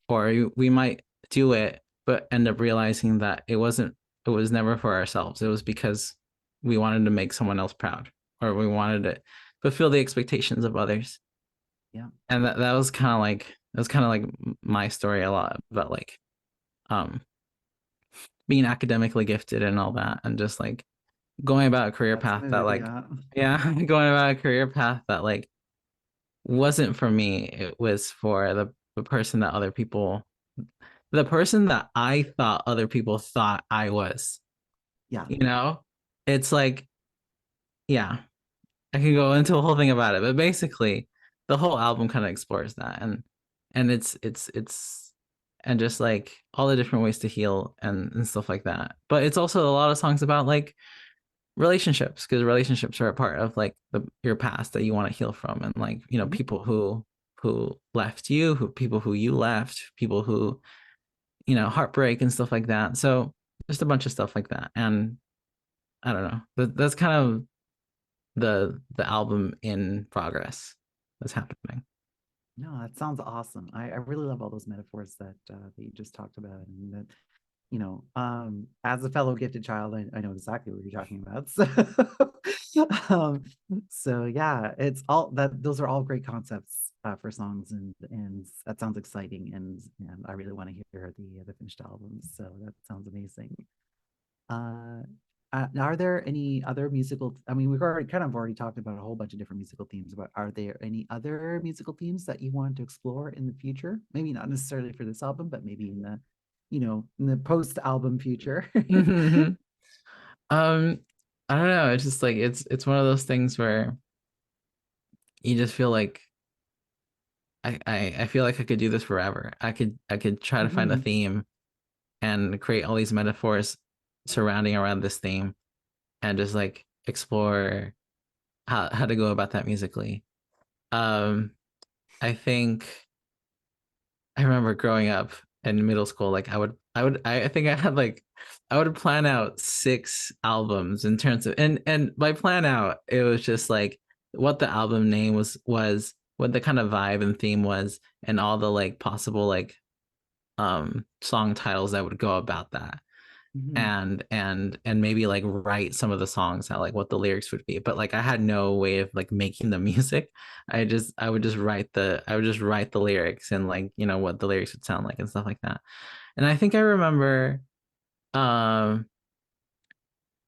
or we might do it but end up realizing that it wasn't it was never for ourselves. It was because we wanted to make someone else proud, or we wanted to fulfill the expectations of others. Yeah. And that was kind of like my story a lot about like um being academically gifted and all that, and just like going about a career That's path that smooth. like, Yeah. yeah, going about a career path that like wasn't for me. It was for the person that other people, the person that I thought other people thought I was, Yeah. you know? It's like, yeah, I can go into a whole thing about it, but basically the whole album kind of explores that, and it's and just like all the different ways to heal and stuff like that. But it's also a lot of songs about like relationships, because relationships are a part of like your past that you want to heal from, and like, you know, Mhm. people who left you, who people who you left, people who, you know, heartbreak and stuff like that. So just a bunch of stuff like that. And I don't know, that's kind of the album in progress that's happening. No, that sounds awesome. I really love all those metaphors that you just talked about, and that as a fellow gifted child, I know exactly what you're talking about. So, so yeah, it's all that. Those are all great concepts for songs, and that sounds exciting, and I really want to hear the finished album. So that sounds amazing. Uh, are there any other musical? I mean, we've already talked about a whole bunch of different musical themes, but are there any other musical themes that you want to explore in the future? Maybe not necessarily for this album, but maybe in the post-album future. um I don't know, it's just like it's one of those things where you just feel like I feel like I could do this forever. I could try to find a Mhm. theme and create all these metaphors surrounding around this theme, and just like explore how to go about that musically. Um, I think I remember growing up in middle school, like I think I had like I would plan out 6 albums in terms of, and by plan out, it was just like what the album name was, what the kind of vibe and theme was, and all the like possible like song titles that would go about that, Mhm. and maybe like write some of the songs out, like what the lyrics would be. But like I had no way of like making the music. I would just write the lyrics, and like, you know, what the lyrics would sound like and stuff like that. And I think I remember um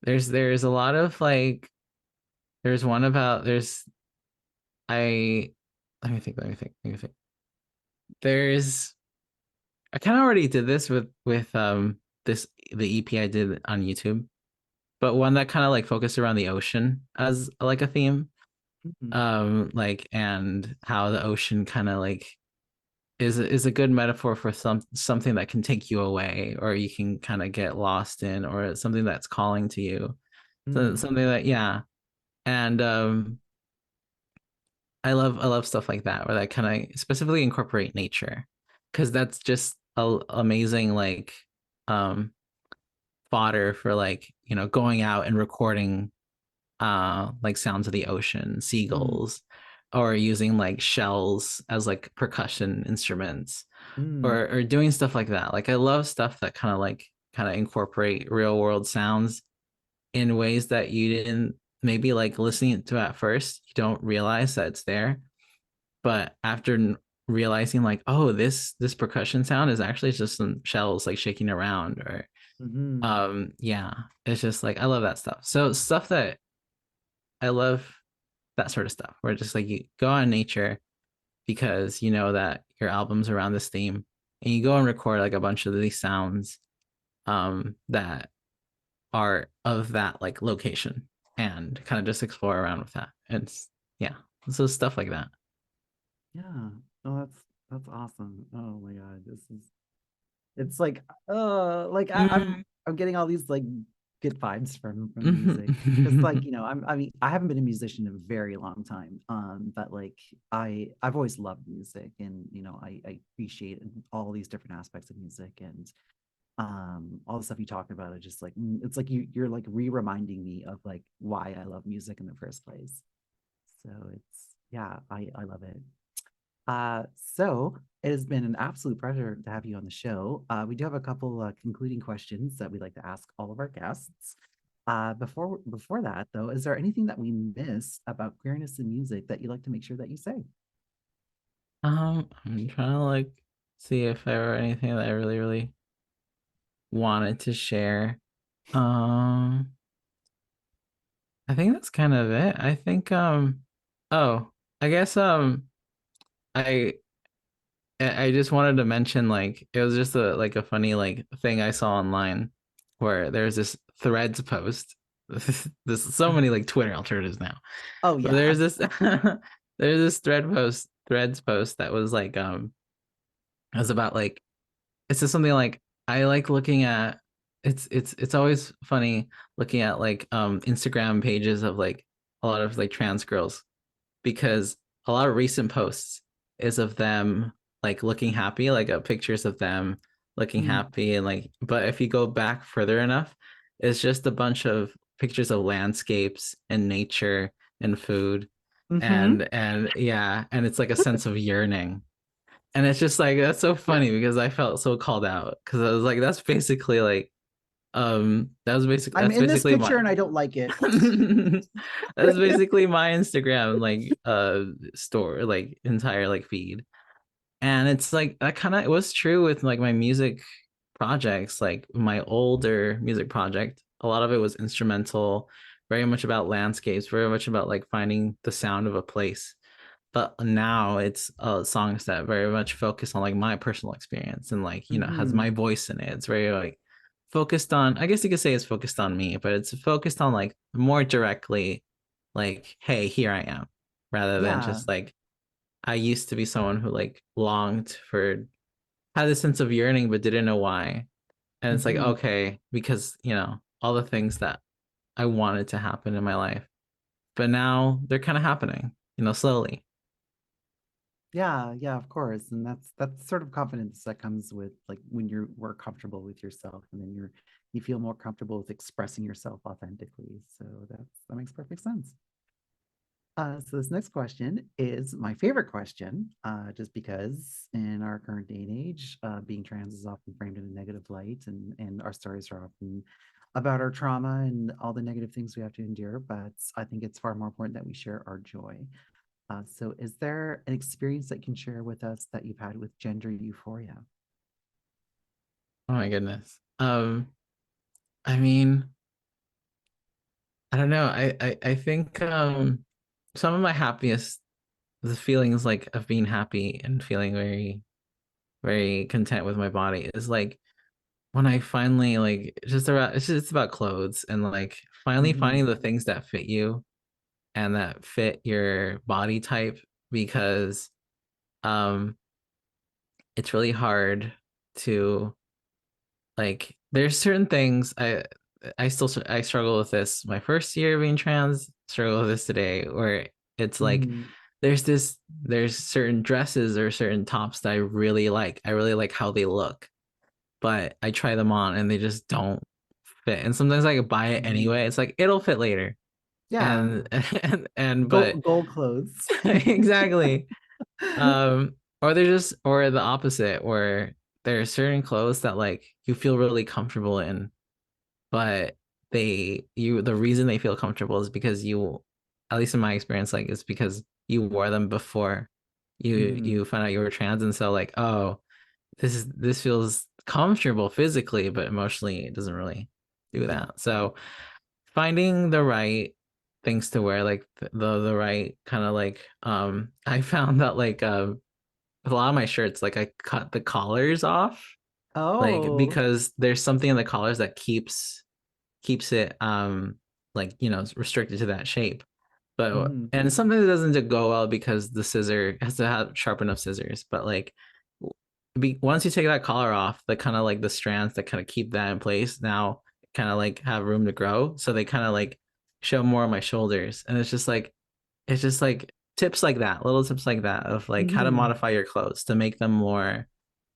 there's a lot of like, there's one about there's I let me think. There's I kind of already did this with this the EP I did on YouTube, but one that kind of like focused around the ocean as like a theme. Mhm. Like, and how the ocean kind of like is a good metaphor for something that can take you away, or you can kind of get lost in, or something that's calling to you. So Mhm. something that, yeah. And I love stuff like that, where that kind of specifically incorporate nature, because that's just amazing like um fodder for like, you know, going out and recording like sounds of the ocean, Mhm. seagulls, or using like shells as like percussion instruments, Mhm. or doing stuff like that. Like I love stuff that kind of incorporate real world sounds in ways that you didn't, maybe like listening to at first, you don't realize that it's there. But after realizing like, oh, this percussion sound is actually just some shells like shaking around, or Mhm. yeah, it's just like I love that stuff. So stuff that I love, that sort of stuff, where just like you go on nature because you know that your album's around this theme, and you go and record like a bunch of these sounds that are of that like location, and kind of just explore around with that. And yeah, so stuff like that. Yeah. Oh, that's awesome. Oh my God. It's like Mm-hmm. I'm getting all these like good vibes from the music. Because like, I mean, I haven't been a musician in a very long time. But like I've always loved music, and I appreciate all these different aspects of music, and all the stuff you talked about. It just like it's like you're like re-reminding me of like why I love music in the first place. So it's, yeah, I love it. So it has been an absolute pleasure to have you on the show. We do have a couple concluding questions that we'd like to ask all of our guests. Before that, though, is there anything that we missed about queerness in music that you'd like to make sure that you say? I'm trying to like see if there were anything that I really, really wanted to share. Um, I think that's kind of it. I think oh, I guess I I just wanted to mention like it was just a like a funny like thing I saw online where there's this threads post. There's so many like Twitter alternatives now. Oh But yeah. there's this there's this threads post that was like it was about like it's just something like I like looking at it's always funny looking at like Instagram pages of like a lot of like trans girls because a lot of recent posts is of them like looking happy, like pictures of them looking Mm-hmm. happy and like but if you go back further enough, it's just a bunch of pictures of landscapes and nature and food Mm-hmm. and yeah, and it's like a sense of yearning. And it's just like that's so funny because I felt so called out because I was like that's basically like I'm that's in this basically picture my and I don't like it. that's basically my Instagram like store like entire like feed. And it's like that kind of it was true with like my music projects, like my older music project. A lot of it was instrumental, very much about landscapes, very much about like finding the sound of a place. But now it's songs that very much focus on like my personal experience and like has Mm-hmm. my voice in it. It's very like focused on, I guess you could say it's focused on me, but it's focused on like more directly like, hey, here I am, rather than Yeah. just like I used to be someone who like longed for had a sense of yearning but didn't know why. And it's like, Mm-hmm. okay, because all the things that I wanted to happen in my life, but now they're kind of happening, slowly. Yeah, yeah, of course. And that's sort of confidence that comes with like when you're more comfortable with yourself and then you feel more comfortable with expressing yourself authentically. So that makes perfect sense. So this next question is my favorite question, just because in our current day and age, being trans is often framed in a negative light, and our stories are often about our trauma and all the negative things we have to endure. But I think it's far more important that we share our joy. So, is there an experience that you can share with us that you've had with gender euphoria? Oh my goodness. I mean, I don't know. I think some of my happiest the feelings like of being happy and feeling very, very content with my body is like when I finally like it's just about clothes and like finally Hmm. finding the things that fit you and that fit your body type because um it's really hard to like there's certain things I struggle with this my first year being trans, struggle with this today where it's like Hmm. there's certain dresses or certain tops that I really like. I really like how they look, but I try them on and they just don't fit. And sometimes I could buy it Hmm. anyway. It's like it'll fit later. Yeah, And but gold clothes. exactly. Or they're just or the opposite where there are certain clothes that like you feel really comfortable in, but the reason they feel comfortable is because you at least in my experience like it's because you wore them before Hmm. you found out you were trans and so like oh this feels comfortable physically but emotionally it doesn't really do Yeah. that. So finding the right things to wear like the right kind of like I found that like a lot of my shirts like I cut the collars off like Oh. because there's something in the collars that keeps it like restricted to that shape. But Hmm. and sometimes it doesn't go well because the scissor has to have sharp enough scissors. But like once you take that collar off, the kind of like the strands that kind of keep that in place now kind of like have room to grow. So they kind of like show more of my shoulders. And it's just like tips like that, little tips like that of like how to Hmm. modify your clothes to make them more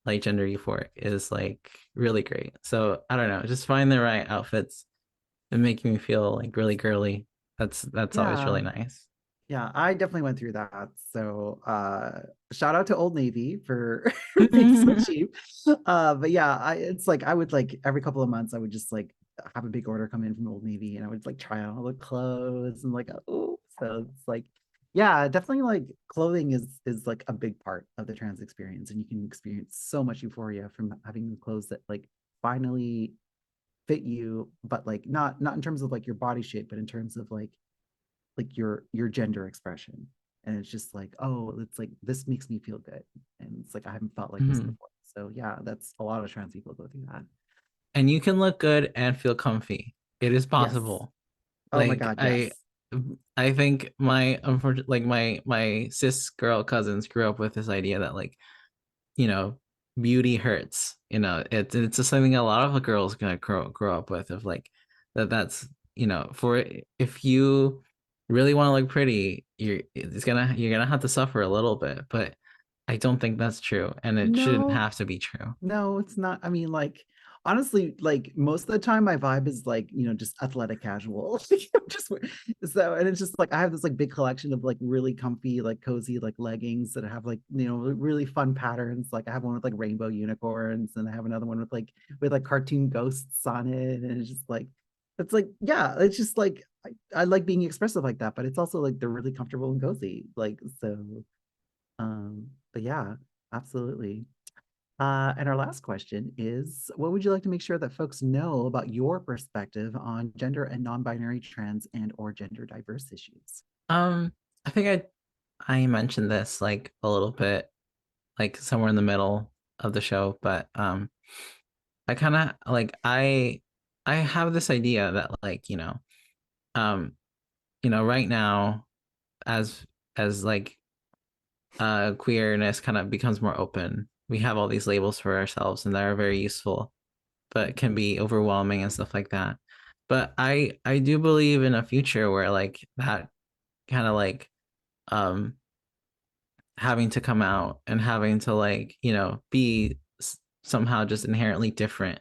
like gender euphoric is like really great. So I don't know, just find the right outfits and making me feel like really girly. That's always Yeah. really nice. Yeah, I definitely went through that. So shout out to Old Navy for being so cheap. But yeah, it's like I would like every couple of months I would just like have a big order come in from Old Navy and I would like try on all the clothes and like oh so it's like yeah, definitely like clothing is like a big part of the trans experience and you can experience so much euphoria from having the clothes that like finally fit you, but like not in terms of like your body shape, but in terms of like your gender expression. And it's just like, oh, it's like this makes me feel good. And it's like I haven't felt like this Mhm. before. So yeah, that's a lot of trans people go through that. And you can look good and feel comfy. It is Yes. possible. Oh my Like God, yes. I think my unfortunate like my cis girl cousins grew up with this idea that like, you know, beauty hurts. You know, it's just something a lot of girls gonna grow up with of like that's you know, for if you really want to look pretty, you're gonna have to suffer a little bit, but I don't think that's true, and it shouldn't No, have to be true. no, it's not. I mean, like, honestly, like most of the time my vibe is like, just athletic casual. just so and it's just like I have this like big collection of like really comfy, like cozy, like leggings that have like, really fun patterns. Like I have one with like rainbow unicorns and I have another one with like cartoon ghosts on it. And it's like, yeah, it's just like I like being expressive like that, but it's also like they're really comfortable and cozy. Like so but yeah, absolutely. And our last question is, what would you like to make sure that folks know about your perspective on gender and non-binary trans and or gender diverse issues? Um, I think I mentioned this like a little bit, like somewhere in the middle of the show, but I kind of like I have this idea that like um right now as like queerness kind of becomes more open, we have all these labels for ourselves and that are very useful but can be overwhelming and stuff like that. But I do believe in a future where like that kind of like um having to come out and having to like be somehow just inherently different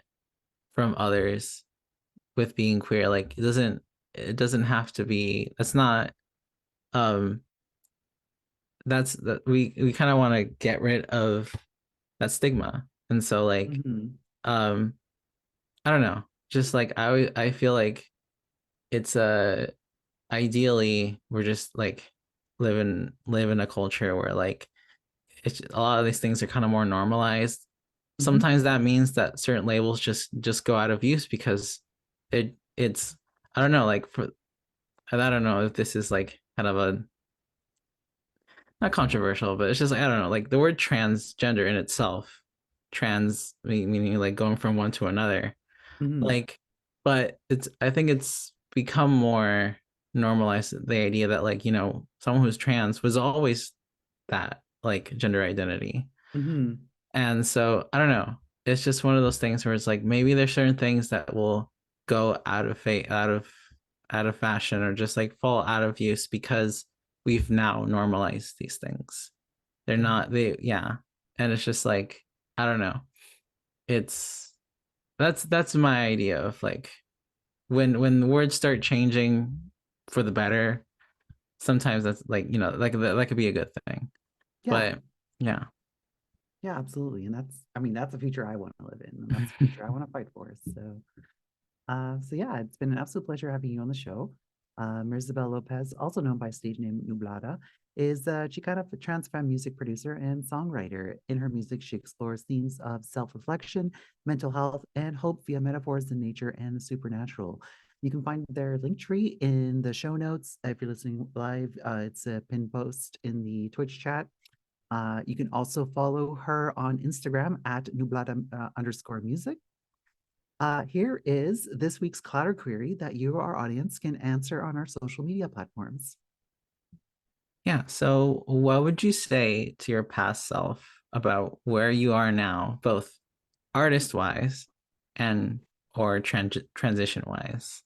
from others with being queer, like it doesn't have to be. That's not um that's that we kind of want to get rid of that stigma. And so like Mm-hmm. um I don't know, just like I feel like it's ideally we're just like live in a culture where like it's a lot of these things are kind of more normalized. Mm-hmm. Sometimes that means that certain labels just go out of use because it's I don't know, like for I don't know if this is like kind of a not controversial, but it's just like I don't know, like the word transgender in itself, meaning like going from one to another, Mm-hmm. like, but it's I think it's become more normalized the idea that like someone who's trans was always that like gender identity. Mm-hmm. And so I don't know. It's just one of those things where it's like maybe there's certain things that will go out of fashion or just like fall out of use because we've now normalized these things. They're Yeah. not they yeah. And it's just like I don't know. It's that's my idea of like when the words start changing for the better, sometimes that's like, like that could be a good thing. Yeah. But yeah. Yeah, absolutely. And I mean, that's a future I want to live in, and that's a future I want to fight for. So yeah, it's been an absolute pleasure having you on the show. Marisabel Lopez, also known by stage name Nublada, is a Chicana trans femme music producer and songwriter. In her music, she explores themes of self-reflection, mental health, and hope via metaphors in nature and the supernatural. You can find their link tree in the show notes. If you're listening live, it's a pinned post in the Twitch chat. You can also follow her on Instagram at nublada underscore music. Here is this week's Clatter query that you, our audience, can answer on our social media platforms. Yeah. So, what would you say to your past self about where you are now, both artist wise and or transition wise?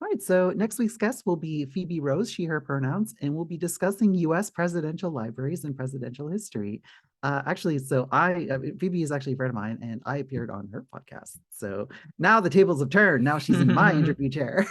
All right, so next week's guest will be Phoebe Rose, she, her pronouns, and we'll be discussing US presidential libraries and presidential history. Actually, so Phoebe is actually a friend of mine, and I appeared on her podcast. So now the tables have turned. Now she's in my interview chair.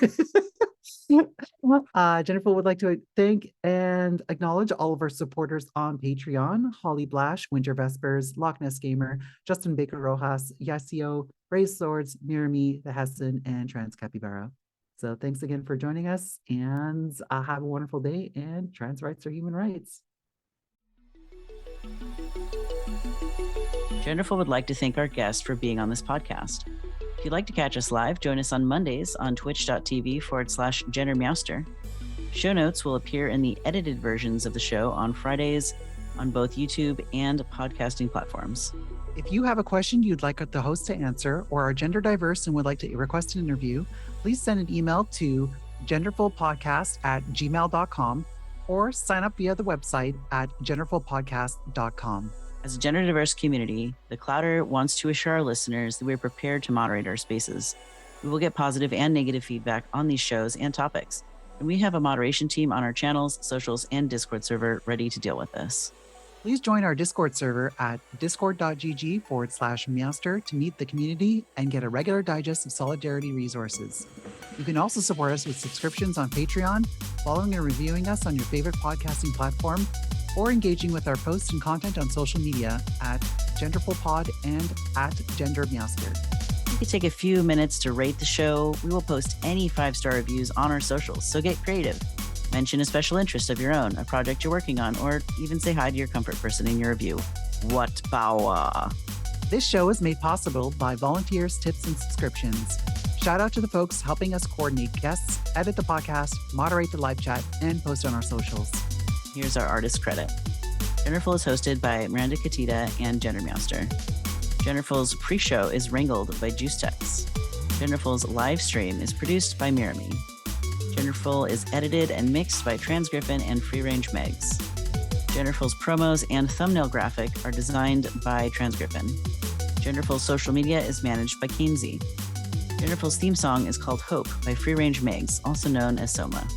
Jennifer would like to thank and acknowledge all of our supporters on Patreon: Holly Blash, Winter Vespers, Loch Ness Gamer, Justin Baker Rojas, Yasio, Brave Swords, Mirami, The Heston, and Trans Capybara. So thanks again for joining us, and have a wonderful day, and trans rights are human rights. Genderful would like to thank our guest for being on this podcast. If you'd like to catch us live, join us on Mondays on twitch.tv/gendermeowster. Show notes will appear in the edited versions of the show on Fridays on both YouTube and podcasting platforms. If you have a question you'd like the host to answer, or are gender diverse and would like to request an interview, please send an email to genderfulpodcast@gmail.com or sign up via the website at genderfulpodcast.com. As a gender diverse community, the Clouder wants to assure our listeners that we're prepared to moderate our spaces. We will get positive and negative feedback on these shows and topics, and we have a moderation team on our channels, socials, and Discord server ready to deal with this. Please join our Discord server at discord.gg/meowster to meet the community and get a regular digest of solidarity resources. You can also support us with subscriptions on Patreon, following and reviewing us on your favorite podcasting platform, or engaging with our posts and content on social media at GenderfulPod and at GenderMeowster. You can take a few minutes to rate the show. We will post any 5-star reviews on our socials, so get creative. Mention a special interest of your own, a project you're working on, or even say hi to your comfort person in your review. What power! This show is made possible by volunteers, tips, and subscriptions. Shout out to the folks helping us coordinate guests, edit the podcast, moderate the live chat, and post on our socials. Here's our artist credit. Genderful is hosted by Miranda and GenderMeowster. Genderful's pre-show is wrangled by JuiceTex. Genderful's live stream is produced by Mirami. Genderful is edited and mixed by Transgriffin and FreeRangeMegs. Genderful's promos and thumbnail graphic are designed by Transgriffin. Genderful's social media is managed by Kamesy. Genderful's theme song is called Hope by FreeRangeMegs, also known as Soma.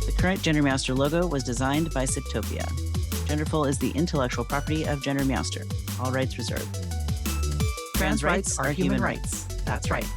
The current GenderMeowster logo was designed by Siptopia. Genderful is the intellectual property of GenderMeowster. All rights reserved. Trans rights are human rights. That's right.